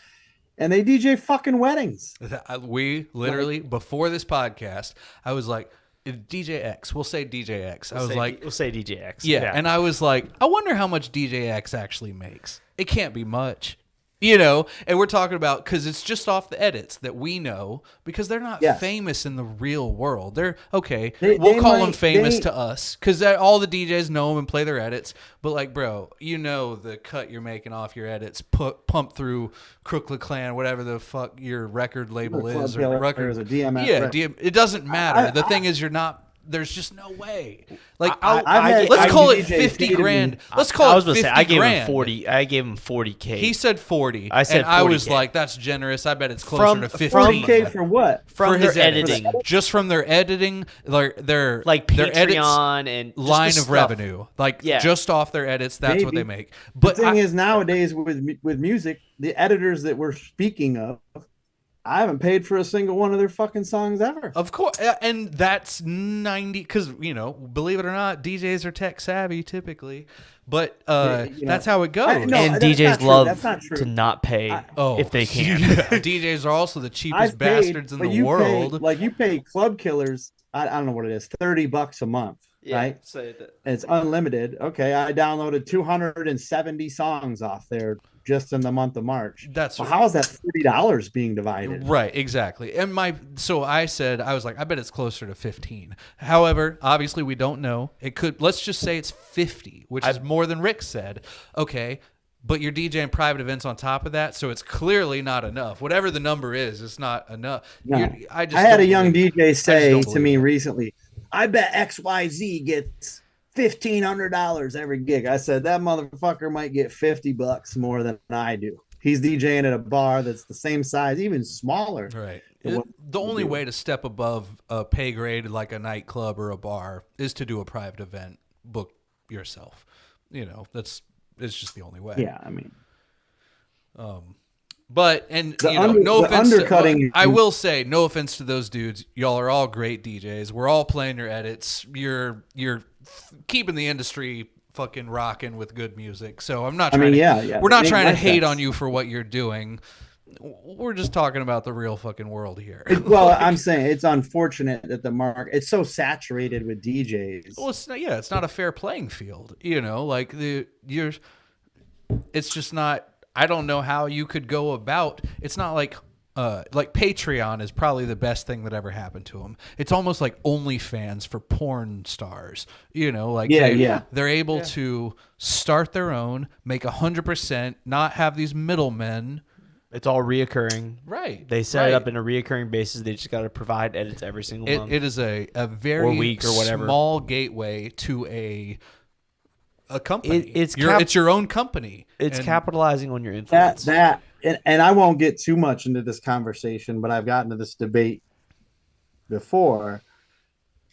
and they DJ fucking weddings. We literally, before this podcast, I was like, DJ X. We'll say DJ X. We'll say DJ X. Yeah, and I was like, I wonder how much DJ X actually makes. It can't be much. You know, and we're talking about, because it's just off the edits that we know, because they're not famous in the real world. They're okay. We'll call them famous to us, because all the DJs know them and play their edits. But like, bro, you know the cut you're making off your edits, pump through Crooked Clan, whatever the fuck your record label is, or record, or DMS. Yeah, it doesn't matter. The thing is, you're not. There's just no way. Like, let's call it 50 grand. Let's call it 50 grand. I gave him 40. I gave him 40K. He said 40. I said 40K. I was like, that's generous. I bet it's closer to 15. 40K for what? For their editing. Just from their editing, their like their Patreon and line of revenue. Like, just off their edits, that's what they make. But the thing is, nowadays with music, the editors that we're speaking of, I haven't paid for a single one of their fucking songs ever. Of course. And that's 90, because, you know, believe it or not, DJs are tech savvy typically. But that's how it goes. And DJs love to not pay if they can. DJs are also the cheapest bastards in the world. You pay club killers, I don't know what it is, $30 a month. Right? Say that. And it's unlimited. Okay, I downloaded 270 songs off there just in the month of March. How is that $30 being divided? Right, exactly. And I said, I was like, I bet it's closer to 15. However, obviously we don't know. It could, let's just say it's 50, which is more than Rick said. Okay, but you're DJing private events on top of that, so it's clearly not enough. Whatever the number is, it's not enough. No. I had a young DJ say to me recently, I bet XYZ gets $1,500 every gig. I said, that motherfucker might get $50 more than I do. He's DJing at a bar that's the same size, even smaller. Right. The only way to step above a pay grade like a nightclub or a bar is to do a private event, book yourself. You know, it's just the only way. Yeah, I mean. But, and no offense, I will say, no offense to those dudes. Y'all are all great DJs. We're all playing your edits. You're keeping the industry fucking rocking with good music. So I'm not trying we're not trying to hate on you for what you're doing. We're just talking about the real fucking world here. I'm saying it's unfortunate that the market, it's so saturated with DJs. Well, it's not a fair playing field. You know, like it's just not. I don't know how you could go about. It's not like Patreon is probably the best thing that ever happened to them. It's almost like OnlyFans for porn stars. You know, like they're able to start their own, make 100%, not have these middlemen It's all reoccurring. Right. They set it up in a reoccurring basis. They just got to provide edits every single month. It is a very week or whatever. Small gateway to a company. It's your own company. It's capitalizing on your influence. And I won't get too much into this conversation, but I've gotten to this debate before.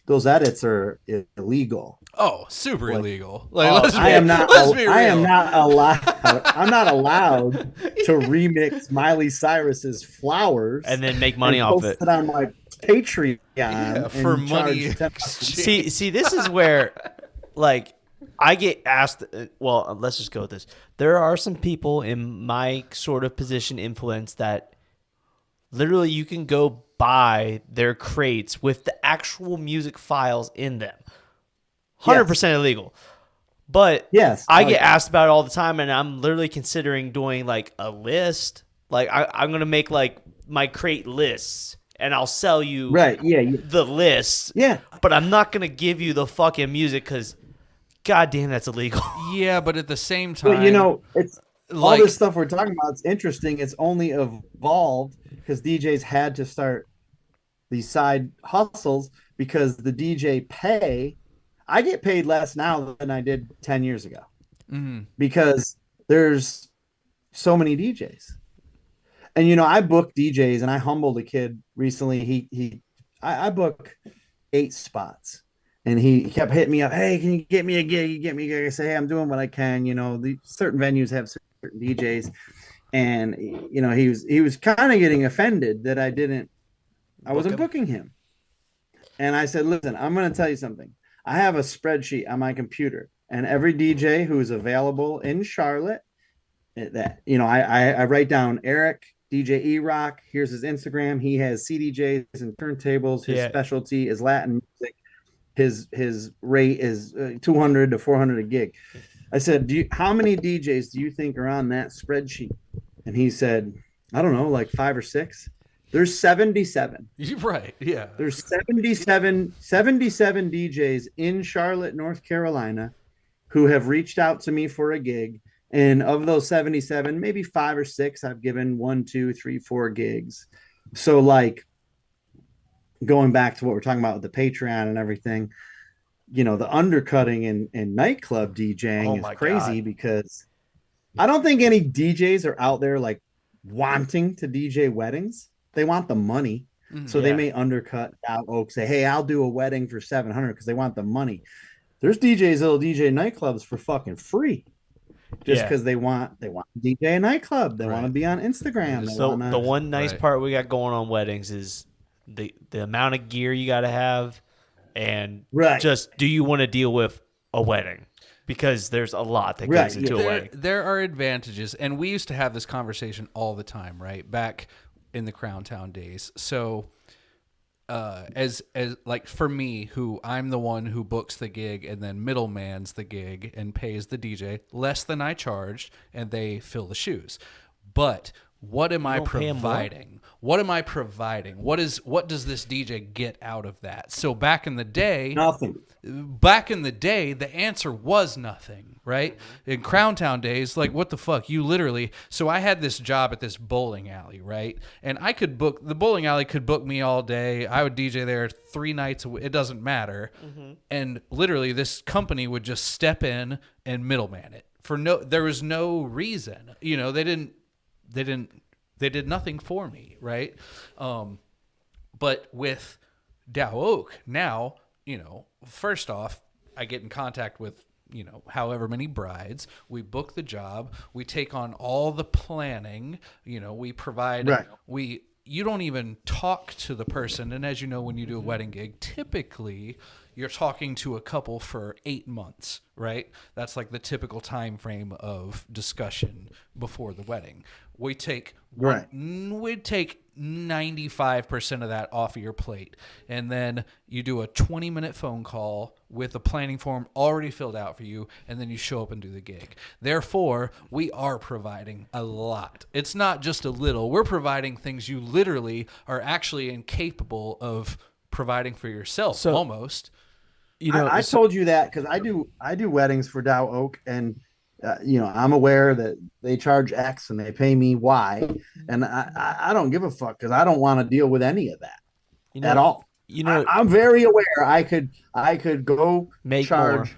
Those edits are illegal. Oh, super illegal. I am not allowed. I'm not allowed to remix Miley Cyrus's "Flowers" and then make money off it. Post it on my Patreon for money. See, this is where, like, I get asked. Well, let's just go with this. There are some people in my sort of position, influence, that literally you can go buy their crates with the actual music files in them. 100% illegal. But yes, I get asked about it all the time, and I'm literally considering doing like a list. Like I'm going to make like my crate lists, and I'll sell you the lists. Yeah. But I'm not going to give you the fucking music because, goddamn, that's illegal. Yeah, but at the same time. But, you know, it's all this stuff we're talking about. It's interesting. It's only evolved because DJs had to start these side hustles because the DJ pay. I get paid less now than I did 10 years ago because there's so many DJs. And, you know, I book DJs and I humbled a kid recently. I book 8 spots and he kept hitting me up. Hey, can you get me a gig? You get me a gig. I say, hey, I'm doing what I can. You know, certain venues have certain DJs. And, you know, he was kind of getting offended that I wasn't booking him. And I said, listen, I'm going to tell you something. I have a spreadsheet on my computer, and every DJ who is available in Charlotte, that, you know, I write down Erik, DJ E-Rock. Here's his Instagram. He has CDJs and turntables. His specialty is Latin music. His rate is 200 to 400 a gig. I said, how many DJs do you think are on that spreadsheet? And he said, I don't know, like 5 or 6. There's 77. You're right. Yeah. There's 77 DJs in Charlotte, North Carolina, who have reached out to me for a gig. And of those 77, maybe 5 or 6, I've given 1, 2, 3, 4 gigs. So, like, going back to what we're talking about with the Patreon and everything, you know, the undercutting in nightclub DJing is crazy because I don't think any DJs are out there like wanting to DJ weddings. They want the money. So they may undercut out Oak, say, hey, I'll do a wedding for $700 because they want the money. There's DJs that'll DJ nightclubs for fucking free. Just because they want to DJ a nightclub. They want to be on Instagram. So the one nice part we got going on weddings is the amount of gear you got to have, and just do you want to deal with a wedding? Because there's a lot that goes into a wedding. There are advantages, and we used to have this conversation all the time, right? Back in the Crown Town days. So as like for me, who I'm the one who books the gig and then middlemans the gig and pays the DJ less than I charged, and they fill the shoes. But what am I providing? What am I providing? What does this DJ get out of that? So back in the day, nothing. Back in the day, the answer was nothing, right? In Crown Town days, like, what the fuck? You literally... So I had this job at this bowling alley, right? And I could book... The bowling alley could book me all day. I would DJ there 3 nights a week. It doesn't matter. And literally, this company would just step in and middleman it. There was no reason. You know, they did nothing for me, right? But with Dow Oak, now, you know, first off, I get in contact with, you know, however many brides. We book the job. We take on all the planning. You know, we provide. You don't even talk to the person. And as you know, when you do a wedding gig, typically you're talking to a couple for 8 months, right? That's like the typical time frame of discussion before the wedding. We take 95% of that off of your plate. And then you do a 20-minute phone call with a planning form already filled out for you, and then you show up and do the gig. Therefore, we are providing a lot. It's not just a little. We're providing things you literally are actually incapable of providing for yourself, almost. You know, I told you that because I do weddings for Dow Oak, and I'm aware that they charge X and they pay me Y, and I don't give a fuck because I don't want to deal with any of that You at know, all. you know, I'm very aware I could go make more. charge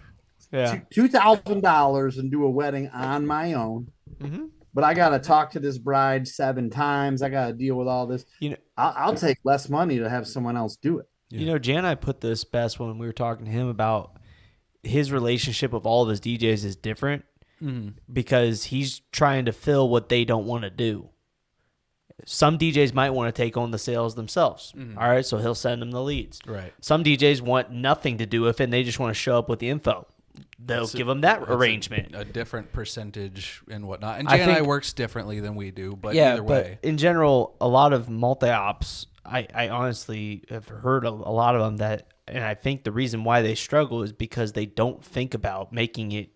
Yeah. $2,000 and do a wedding on my own, Mm-hmm. but I got to talk to this bride 7 times. I got to deal with all this. You know, I'll take less money to have someone else do it. Jan and I put this best when we were talking to him about his relationship with all of his DJs is different because he's trying to fill what they don't want to do. Some DJs might want to take on the sales themselves. All right, so he'll send them the leads. Right. Some DJs want nothing to do with it, and they just want to show up with the info. They'll give them that arrangement. A different percentage and whatnot. And Jay and I works differently than we do, but either way. But in general, a lot of multi-ops, I honestly have heard a lot of them that, and I think the reason why they struggle is because they don't think about making it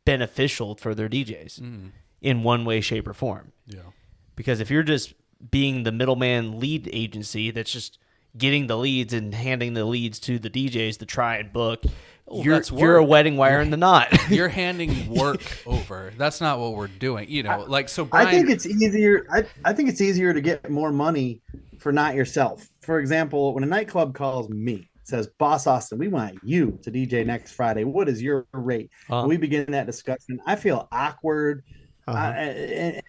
beneficial for their DJs in one way, shape, or form. Yeah. Because if you're just being the middleman lead agency that's just getting the leads and handing the leads to the DJs to try and book, you're a wedding wire in the knot. You're handing work over. That's not what we're doing. So Brian, I think it's easier. I think it's easier to get more money for not yourself. For example, when a nightclub calls me, says, Boss Austin, we want you to DJ next Friday. What is your rate? We begin that discussion. I feel awkward.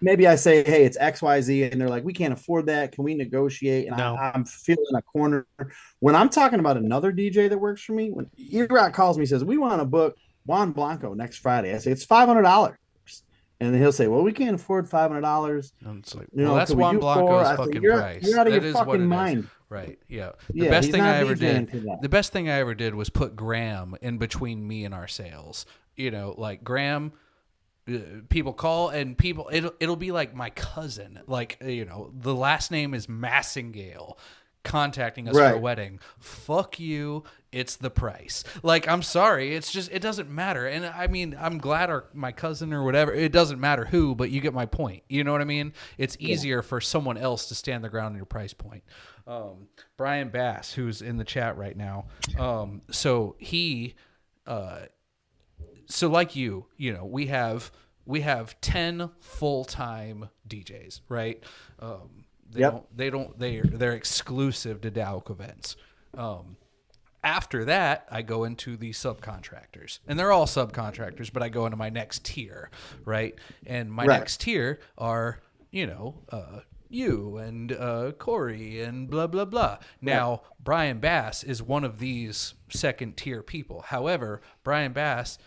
Maybe I say, hey, it's XYZ, and they're like, we can't afford that. Can we negotiate? And I'm feeling a corner. When I'm talking about another DJ that works for me, when Erik calls me, says, we want to book Juan Blanco next Friday. I say, it's $500. And then he'll say, well, we can't afford $500. It's like, that's Juan Blanco's fucking price. You're out of your fucking mind. Right. Yeah. The best thing I ever did was put Graham in between me and our sales. Like Graham, people call and it'll be like my cousin, the last name is Massengale, contacting us for a wedding. Fuck you. It's the price. I'm sorry. It's just, it doesn't matter. And I mean, I'm glad my cousin or whatever, it doesn't matter who, but you get my point. You know what I mean? It's easier for someone else to stand the ground on your price point. Brian Bass, who's in the chat right now. So like we have 10 full-time DJs, right? They're exclusive to Dowk events. After that, I go into the subcontractors, and they're all subcontractors, but I go into my next tier, right? And my next tier are, you and Corey and blah, blah, blah. Now, Brian Bass is one of these second tier people. However, Brian Bass,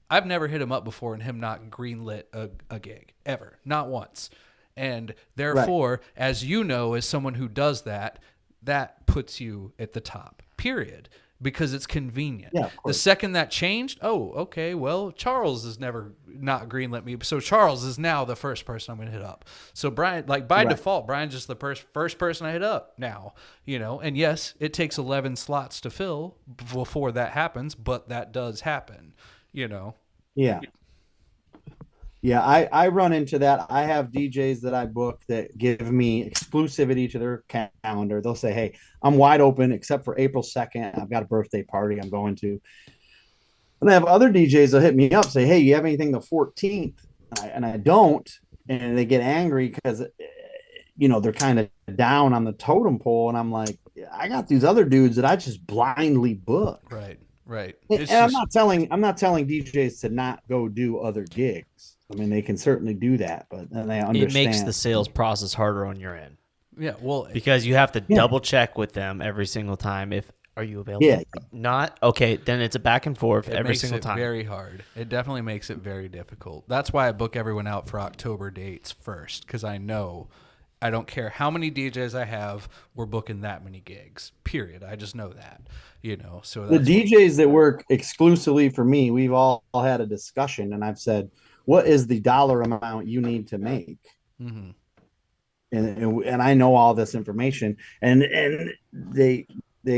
I've never hit him up before and him not greenlit a gig ever, not once. And therefore, as you know, as someone who does that, that puts you at the top, period, because it's convenient. Yeah, the second that changed, okay, well, Charles has never not greenlit me. So Charles is now the first person I'm going to hit up. So Brian, by default, Brian's just the first person I hit up now, and yes, it takes 11 slots to fill before that happens, but that does happen, Yeah. Yeah, I run into that. I have DJs that I book that give me exclusivity to their calendar. They'll say, hey, I'm wide open except for April 2nd. I've got a birthday party I'm going to. And I have other DJs that hit me up, say, hey, you have anything the 14th? And I don't. And they get angry because, they're kind of down on the totem pole. And I'm like, I got these other dudes that I just blindly book. Right. And I'm not telling DJs to not go do other gigs. I mean, they can certainly do that, but then they understand. It makes the sales process harder on your end. Yeah, well, because you have to double check with them every single time. Are you available? Yeah. Not okay. Then it's a back and forth every single time. Very hard. It definitely makes it very difficult. That's why I book everyone out for October dates first, because I know I don't care how many DJs I have, we're booking that many gigs. Period. I just know that. So the DJs that work exclusively for me, we've all had a discussion, and I've said, what is the dollar amount you need to make? Mm-hmm. And I know all this information, and they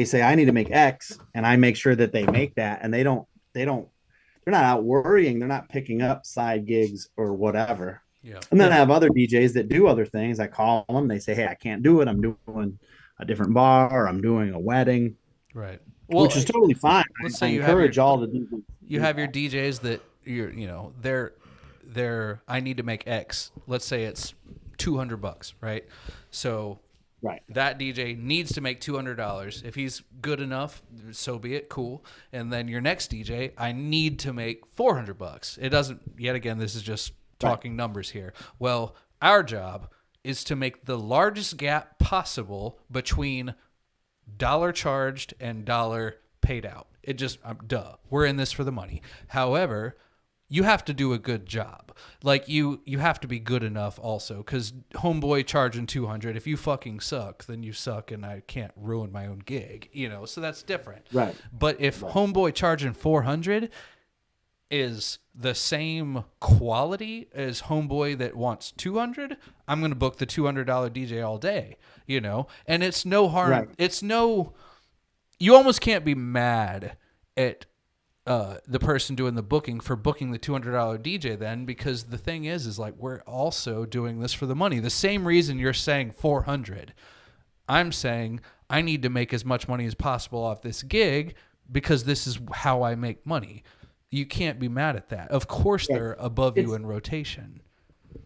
say I need to make X, and I make sure that they make that, and they're not out worrying, they're not picking up side gigs or whatever. Yeah. And then I have other DJs that do other things. I call them, they say, hey, I can't do it. I'm doing a different bar, or I'm doing a wedding. Right. Well, which is totally fine. Let's say I encourage all the DJs. You have your DJs that I need to make X. Let's say it's $200, right? So Right. that DJ needs to make $200. If he's good enough, so be it. Cool. And then your next DJ, I need to make $400. It doesn't. Yet again, this is just talking numbers here. Well, our job is to make the largest gap possible between dollar charged and dollar paid out. It just duh. We're in this for the money. However, you have to do a good job. Like you have to be good enough also, because homeboy charging 200, if you fucking suck, then you suck, and I can't ruin my own gig, so that's different. Right. But if homeboy charging 400 is the same quality as homeboy that wants 200, I'm going to book the $200 DJ all day, and it's no harm. Right. You almost can't be mad at the person doing the booking for booking the $200 DJ then, because the thing is like, we're also doing this for the money. The same reason you're saying 400, I'm saying I need to make as much money as possible off this gig because this is how I make money. You can't be mad at that. Of course they're above you in rotation.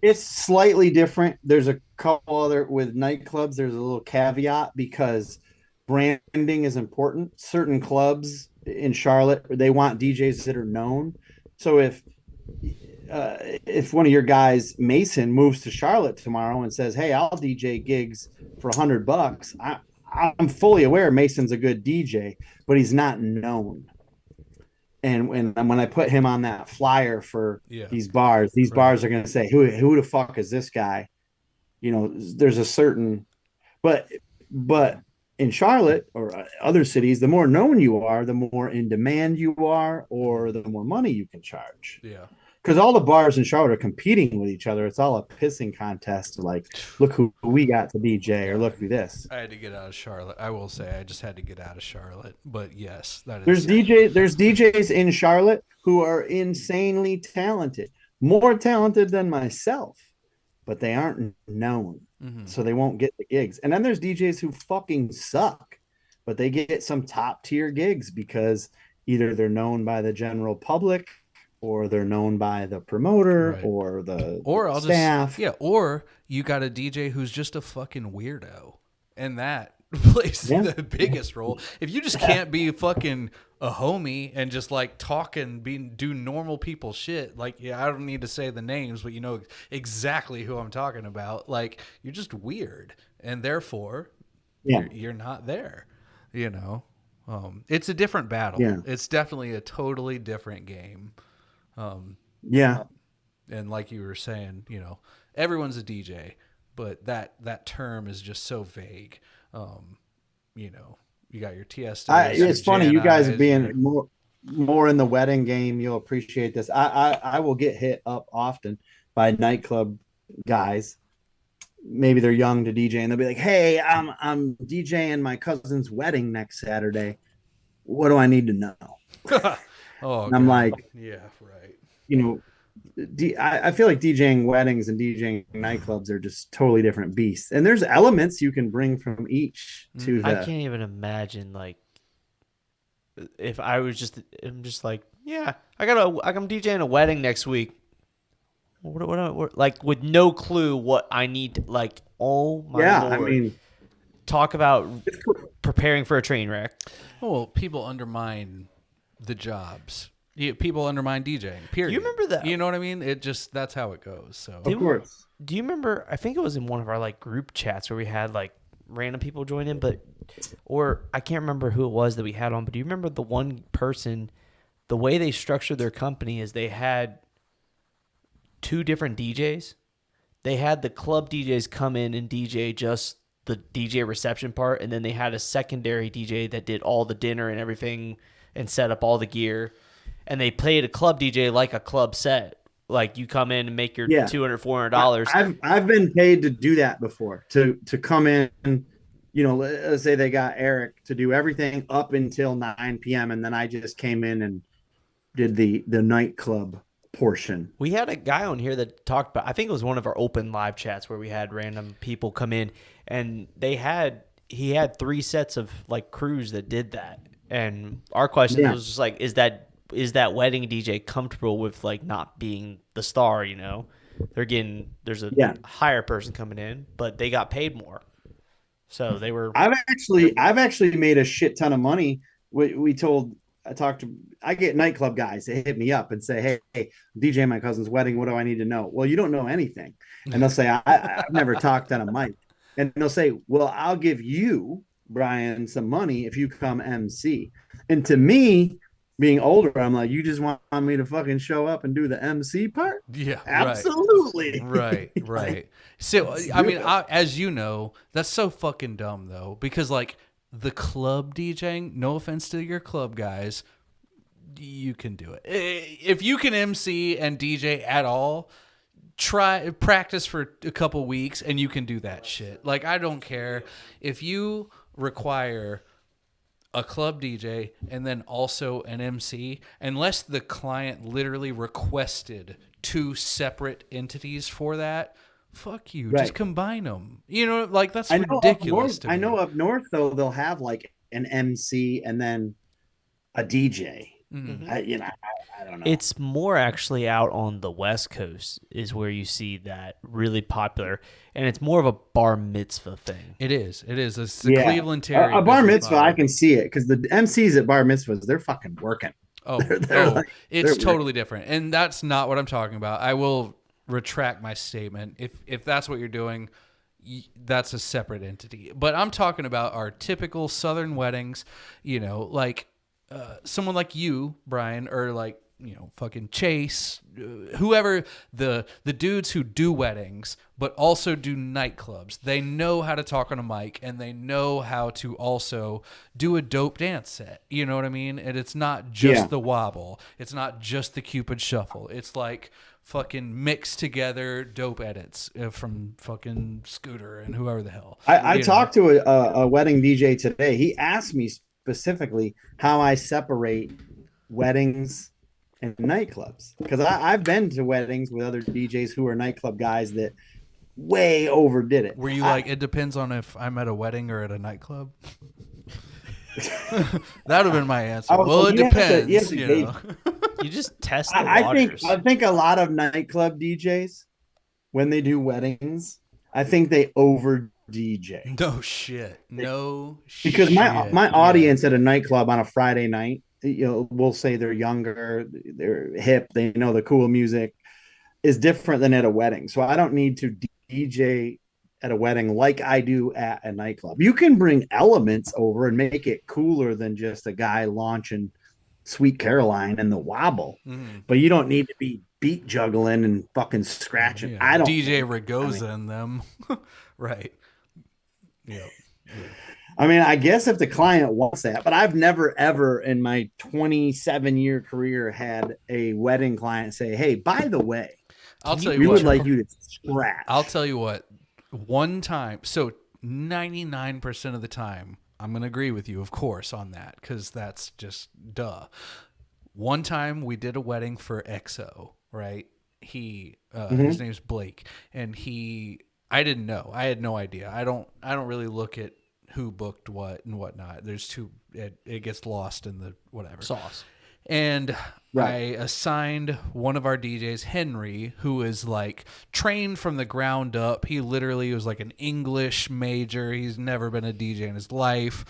It's slightly different. There's a couple other with nightclubs. There's a little caveat because branding is important. Certain clubs in Charlotte, they want DJs that are known. So if one of your guys, Mason, moves to Charlotte tomorrow and says, "Hey, I'll DJ gigs for $100," I'm fully aware Mason's a good DJ, but he's not known. And when I put him on that flyer for these bars are going to say, who the fuck is this guy? There's a certain, but in Charlotte or other cities, the more known you are, the more in demand you are, or the more money you can charge. Yeah. Because all the bars in Charlotte are competing with each other. It's all a pissing contest. Like, look who we got to DJ, or look who this. I had to get out of Charlotte. I will say I just had to get out of Charlotte. But yes, that is. There's DJs in Charlotte who are insanely talented, more talented than myself, but they aren't known. Mm-hmm. So they won't get the gigs. And then there's DJs who fucking suck, but they get some top tier gigs because either they're known by the general public, or they're known by the promoter, or the staff. Or you got a DJ who's just a fucking weirdo, and that plays the biggest role. If you just can't be fucking a homie and just like talk and do normal people shit, like, I don't need to say the names, but you know exactly who I'm talking about. Like, you're just weird, and therefore you're not there. It's a different battle. Yeah. It's definitely a totally different game. And like you were saying, everyone's a DJ, but that term is just so vague. You got your Tiesto. It's funny, you guys being more in the wedding game. You'll appreciate this. I will get hit up often by nightclub guys. Maybe they're young to DJ, and they'll be like, "Hey, I'm DJing my cousin's wedding next Saturday. What do I need to know?" I'm like, yeah, right. I feel like DJing weddings and DJing nightclubs are just totally different beasts. And there's elements you can bring from each to I can't even imagine, like, if I'm just like, I'm DJing a wedding next week. What like, with no clue what I need to, like, oh my Lord. I mean, talk about preparing for a train wreck. Well, people undermine the jobs. People undermine DJing, period. Do you remember that? You know what I mean? That's how it goes. So of course. Do you remember, I think it was in one of our like group chats where we had like random people join in, or I can't remember who it was that we had on, but do you remember the one person, the way they structured their company is they had two different DJs. They had the club DJs come in and DJ just the DJ reception part, and then they had a secondary DJ that did all the dinner and everything and set up all the gear. And they played a club DJ like a club set. Like, you come in and make your $200, $400. I've been paid to do that before. To come in, let's say they got Erik to do everything up until 9 p.m. and then I just came in and did the nightclub portion. We had a guy on here that talked about, I think it was one of our open live chats where we had random people come in, and he had 3 sets of like crews that did that. And our question was just like, is that is that wedding DJ comfortable with like not being the star? You know, there's a higher person coming in, but they got paid more, so they were. I've actually made a shit ton of money. I get nightclub guys that hit me up and say, hey, DJ my cousin's wedding. What do I need to know? Well, you don't know anything. And they'll say, I've never talked on a mic. And they'll say, well, I'll give you, Brian, some money if you come MC. And to me, being older, I'm like, you just want me to fucking show up and do the MC part? Yeah, absolutely. Right. So, I mean, as you know, that's so fucking dumb though, because like the club DJing, no offense to your club guys, you can do it. If you can MC and DJ at all, practice for a couple weeks and you can do that shit. Like, I don't care if you require a club DJ and then also an MC, unless the client literally requested 2 separate entities for that. Fuck you. Right. Just combine them. You know, like that's ridiculous. I know up north though they'll have like an MC and then a DJ. Mm-hmm. I don't know. It's more actually out on the West Coast is where you see that really popular, and it's more of a bar mitzvah thing. It is. It's the Cleveland Terry. A bar mitzvah, I can see it because the MCs at bar mitzvahs, they're fucking working. It's totally different, and that's not what I'm talking about. I will retract my statement. If that's what you're doing, that's a separate entity. But I'm talking about our typical Southern weddings. You know, like someone like you, Brian, or like, you know, fucking Chase, whoever, the dudes who do weddings but also do nightclubs. They know how to talk on a mic, and they know how to also do a dope dance set. You know what I mean? And it's not just the wobble. It's not just the Cupid shuffle. It's like fucking mixed together dope edits from fucking Scooter and whoever the hell. I talked to a wedding DJ today. He asked me specifically how I separate weddings and nightclubs, because I've been to weddings with other DJs who are nightclub guys that way overdid it. Were you like, it depends on if I'm at a wedding or at a nightclub? That would have been my answer. Well, it depends. You just test the waters. I think a lot of nightclub DJs, when they do weddings, I think they over DJ. No shit. Because my audience at a nightclub on a Friday night, you know, we'll say they're younger, they're hip, they know the cool music, is different than at a wedding. So I don't need to DJ at a wedding like I do at a nightclub. You can bring elements over and make it cooler than just a guy launching Sweet Caroline and the wobble. Mm-hmm. But you don't need to be beat juggling and fucking scratching. Yeah, I don't DJ Ragosa in them. Right. Yeah. I mean, I guess if the client wants that, but I've never, ever in my 27-year career had a wedding client say, hey, by the way, we would like you to scratch. I'll tell you what, one time, so 99% of the time, I'm going to agree with you, of course, on that, because that's just duh. One time we did a wedding for EXO, right? His name's Blake, and I didn't know. I had no idea. I don't really look at who booked what and whatnot. It gets lost in the whatever sauce. And I assigned one of our DJs, Henry, who is like trained from the ground up. He literally was like an English major. He's never been a DJ in his life.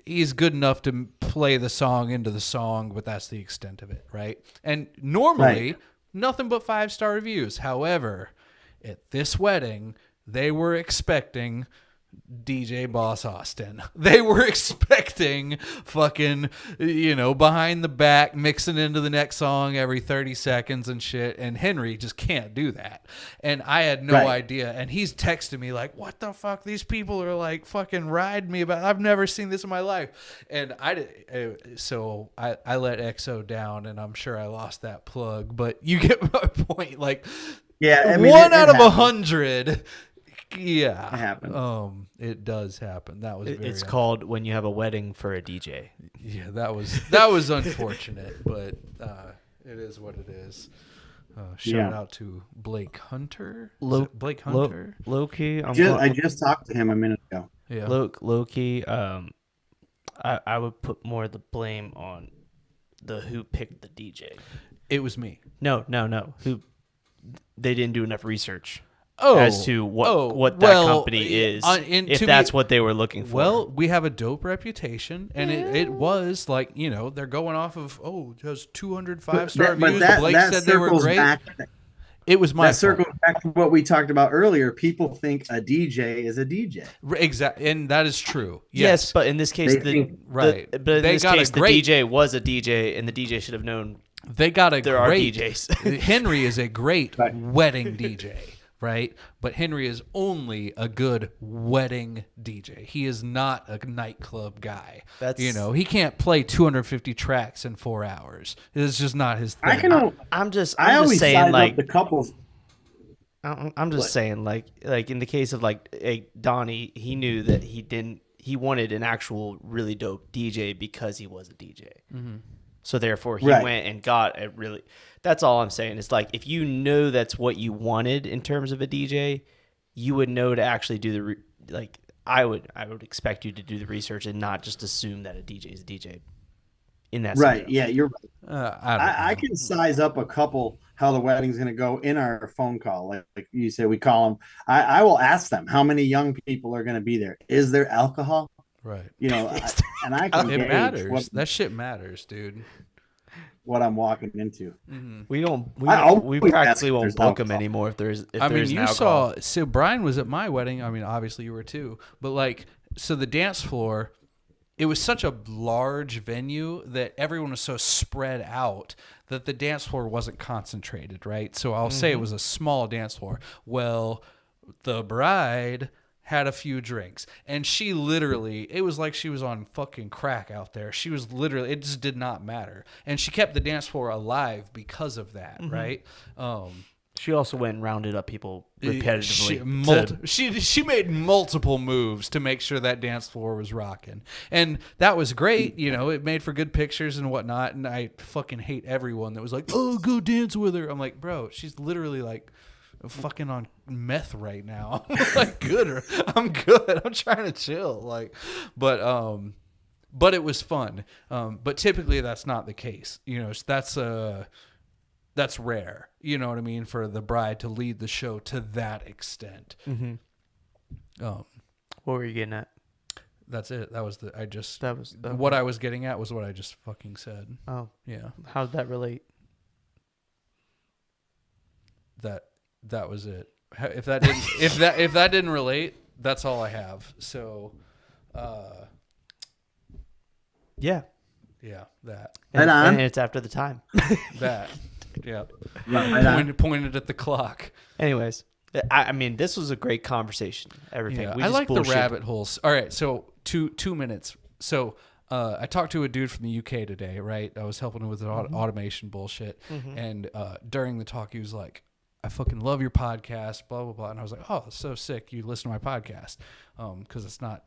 He's good enough to play the song into the song, but that's the extent of it, right? And normally, nothing but 5-star reviews. However, at this wedding, they were expecting DJ Boss Austin. They were expecting fucking, behind the back, mixing into the next song every 30 seconds and shit. And Henry just can't do that. And I had no idea. And he's texting me like, what the fuck? These people are like fucking riding me about. I've never seen this in my life. And I let EXO down, and I'm sure I lost that plug. But you get my point. Like, yeah, one out of 100. Yeah, it happened. It does happen. That was. It's called when you have a wedding for a DJ. Yeah, that was unfortunate, but it is what it is. Shout out to Blake Hunter. Blake Hunter. Low-key. I just talked to him a minute ago. Yeah. Low-key. I would put more of the blame on who picked the DJ. It was me. No. Who they didn't do enough research Oh, as to what that company is, if that's what they were looking for. Well, we have a dope reputation, and it was like, they're going off of, it has 205 star reviews. Blake said they were great. It was my that circles back to what we talked about earlier. People think a DJ is a DJ. Exactly, and that is true. Yes, but in this case, the DJ was a DJ, and the DJ should have known. They got a there great. Are DJs. Henry is a great wedding DJ, right? But Henry is only a good wedding DJ. He is not a nightclub guy. He can't play 250 tracks in 4 hours. It's just not his thing. I'm just always saying, like, the couples. I'm just saying, like in the case of Donnie, he knew that he wanted an actual really dope DJ because he was a DJ. Mm-hmm. So therefore, he went and got a really. That's all I'm saying. It's like, if you know that's what you wanted in terms of a DJ, you would know to actually do I would expect you to do the research and not just assume that a DJ is a DJ. In that right, scenario. yeah, you're right. I can size up a couple how the wedding's going to go in our phone call. Like you say, we call them. I will ask them how many young people are going to be there. Is there alcohol? Right. And I can. It matters. That shit matters, dude. What I'm walking into. Mm-hmm. We practically won't book them anymore if there's. You saw. So Brian was at my wedding. I mean, obviously you were too. But so the dance floor, it was such a large venue that everyone was so spread out that the dance floor wasn't concentrated, right? So I'll say it was a small dance floor. Well, the bride had a few drinks, and she literally, it was like she was on fucking crack out there. She was literally, it just did not matter. And she kept the dance floor alive because of that, right? She also went and rounded up people repetitively. She made multiple moves to make sure that dance floor was rocking. And that was great. It made for good pictures and whatnot. And I fucking hate everyone that was like, oh, go dance with her. I'm like, bro, she's literally like fucking on meth right now. Good. I'm good. I'm trying to chill. But it was fun. But typically that's not the case. That's rare. You know what I mean? For the bride to lead the show to that extent. Mm-hmm. What were you getting at? That's it. What I was getting at was what I just fucking said. Oh yeah. How did that relate? That was it. If that didn't relate, that's all I have. So, yeah, that. And it's after the time. That, yeah. Pointed at the clock. Anyways, I mean, this was a great conversation. Everything. Yeah, I like the rabbit holes. All right, so 2 minutes. So. I talked to a dude from the UK today, right? I was helping him with the automation bullshit. Mm-hmm. And during the talk, he was like, I fucking love your podcast, blah, blah, blah. And I was like, oh, that's so sick. You listen to my podcast. Because I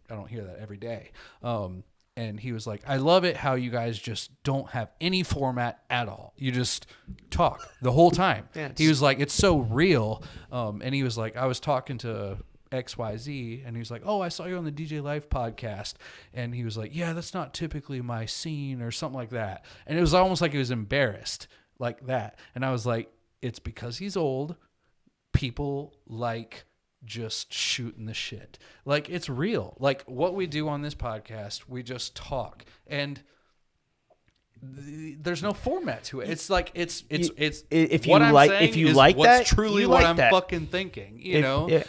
don't hear that every day. And he was like, I love it how you guys just don't have any format at all. You just talk the whole time. Yeah, he was like, it's so real. And he was like, I was talking to XYZ, and he was like, oh, I saw you on the DJ Life podcast. And he was like, yeah, that's not typically my scene or something like that. And it was almost like he was embarrassed like that. And I was like, it's because he's old. People like just shooting the shit. Like, it's real. Like, what we do on this podcast, we just talk. And there's no format to it. It's like it's if you like what's truly what I'm fucking thinking.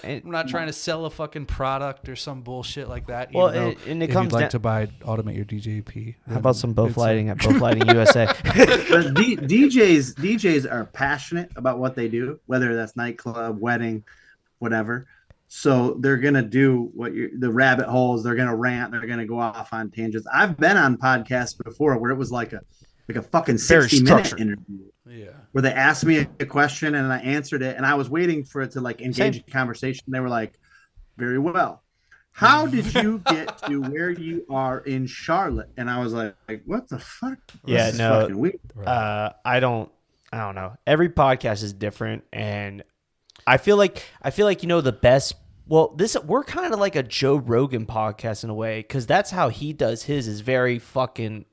I'm not trying to sell a fucking product or some bullshit like that. Well, and it comes down to automate your DJP. How about some Both Lighting at Both Lighting USA? But DJs are passionate about what they do, whether that's nightclub, wedding, whatever. So they're gonna do the rabbit holes. They're gonna rant. They're gonna go off on tangents. I've been on podcasts before where it was like a fucking 60-minute interview. Yeah. Where they asked me a question and I answered it, and I was waiting for it to like engage in conversation. They were like, "Very well. How did you get to where you are in Charlotte?" And I was like "What the fuck?" Yeah, no. I don't know. Every podcast is different, and I feel like the best. Well, we're kind of like a Joe Rogan podcast in a way, because that's how he does his. Is very fucking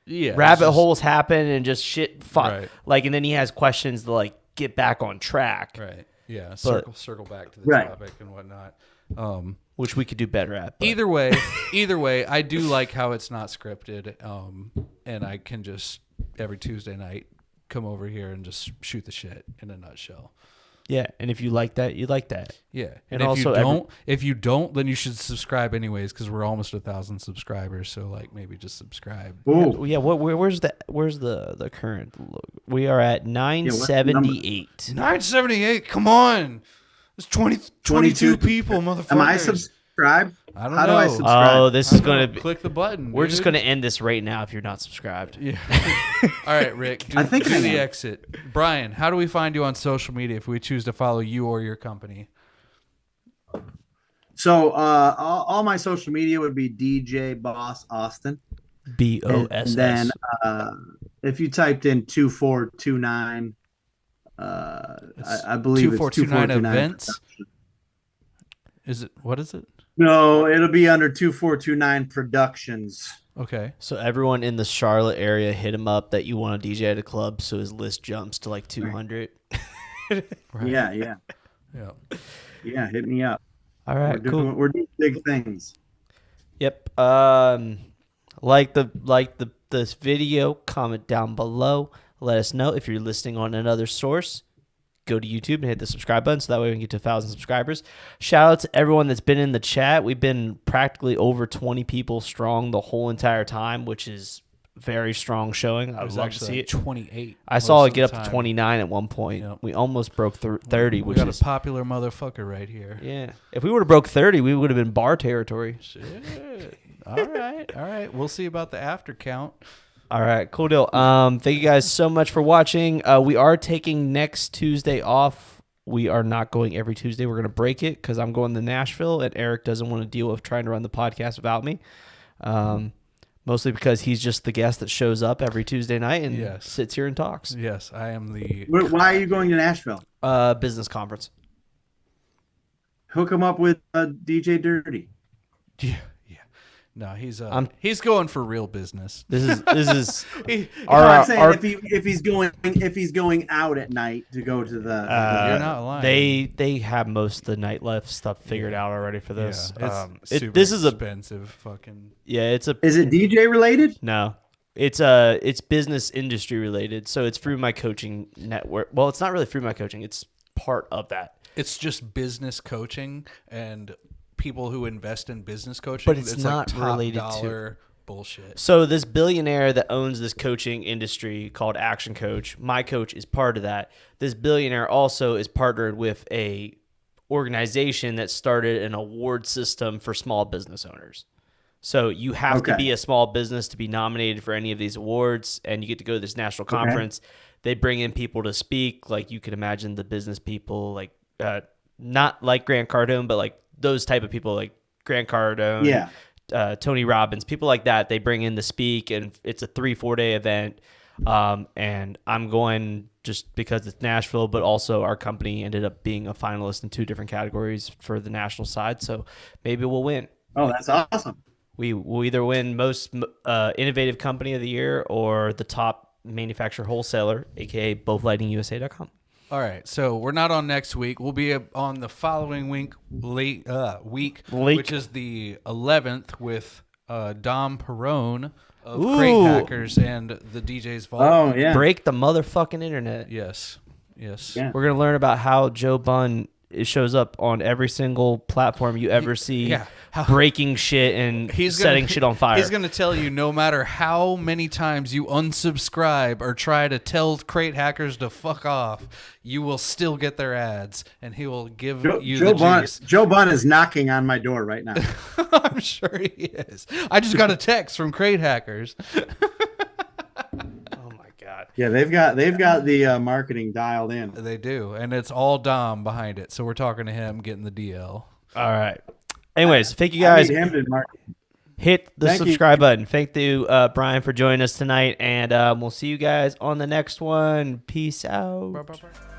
rabbit holes happen and just shit. Right. Like, and then he has questions to like get back on track. Right. Yeah. Circle back to the topic and whatnot. Which we could do better at. But. Either way, I do like how it's not scripted. And I can just every Tuesday night come over here and just shoot the shit in a nutshell. Yeah, and if you like that, you like that. Yeah, and if also if you don't, then you should subscribe anyways because we're almost 1,000 subscribers. So like maybe just subscribe. Ooh. Yeah. Where's the current? We are at 978. 978. Come on, it's 22 people, motherfuckers. Am I subscribed? I don't know. How do I subscribe? Oh, this is gonna be. Click the button. We're just gonna end this right now if you're not subscribed. Yeah. All right, Rick. Do the exit. Brian, how do we find you on social media if we choose to follow you or your company? So all my social media would be DJ Boss Austin. BOSS. And then if you typed in 2429, I believe 2429 it's 2429 events. Is it? What is it? No, it'll be under 2429 Productions. Okay. So everyone in the Charlotte area, hit him up that you want to DJ at a club, so his list jumps to like 200. Right. Yeah. Hit me up. All right, We're doing big things. Yep. Like this video, comment down below. Let us know if you're listening on another source. Go to YouTube and hit the subscribe button so that way we can get to 1,000 subscribers. Shout out to everyone that's been in the chat. We've been practically over 20 people strong the whole entire time, which is very strong showing. I would love to see it. 28. I saw it get up to 29 at one point. Yep. We almost broke 30. We got a popular motherfucker right here. Yeah. If we would have broke 30, we would have been bar territory. Shit. All right. We'll see about the after count. All right, cool deal. Thank you guys so much for watching. We are taking next Tuesday off. We are not going every Tuesday. We're going to break it because I'm going to Nashville, and Eric doesn't want to deal with trying to run the podcast without me. Mostly because he's just the guest that shows up every Tuesday night and sits here and talks. Yes, I am the... Why are you going to Nashville? Business conference. Hook him up with DJ Dirty. Yeah. No, he's going for real business. This is I'm saying if he's going out at night to go to the you're not lying. They have most of the nightlife stuff figured out already for this. Yeah, this is expensive fucking. Yeah, Is it DJ related? No. It's business industry related. So it's through my coaching network. Well, it's not really through my coaching. It's part of that. It's just business coaching and people who invest in business coaching, but it's not like related to bullshit. So this billionaire that owns this coaching industry called Action Coach, my coach is part of that. This billionaire also is partnered with a organization that started an award system for small business owners. So you have to be a small business to be nominated for any of these awards, and you get to go to this national conference. They bring in people to speak, like you can imagine the business people, like not like Grant Cardone, but like those type of people like Grant Cardone, Tony Robbins, people like that. They bring in to speak, and it's a 3-4 day event. And I'm going just because it's Nashville, but also our company ended up being a finalist in 2 different categories for the national side. So maybe we'll win. Oh, that's awesome. We will either win most innovative company of the year or the top manufacturer wholesaler, aka bovelightingusa.com. All right, so we're not on next week. We'll be on the following week, which is the 11th, with Dom Perrone of Crate Hackers and the DJ's Vault. Oh, yeah. Break the motherfucking internet. Yes. Yeah. We're going to learn about how Joe Bunn shows up on every single platform you ever see, breaking shit and setting shit on fire. He's going to tell you no matter how many times you unsubscribe or try to tell Crate Hackers to fuck off, you will still get their ads, and he will give you the juice. Joe Bunn is knocking on my door right now. I'm sure he is. I just got a text from Crate Hackers. Yeah, they've got the marketing dialed in. They do, and it's all Dom behind it. So we're talking to him, getting the DL. All right. Anyways, thank you guys. Hit the subscribe button. Thank you, Brian, for joining us tonight, and we'll see you guys on the next one. Peace out. Bye.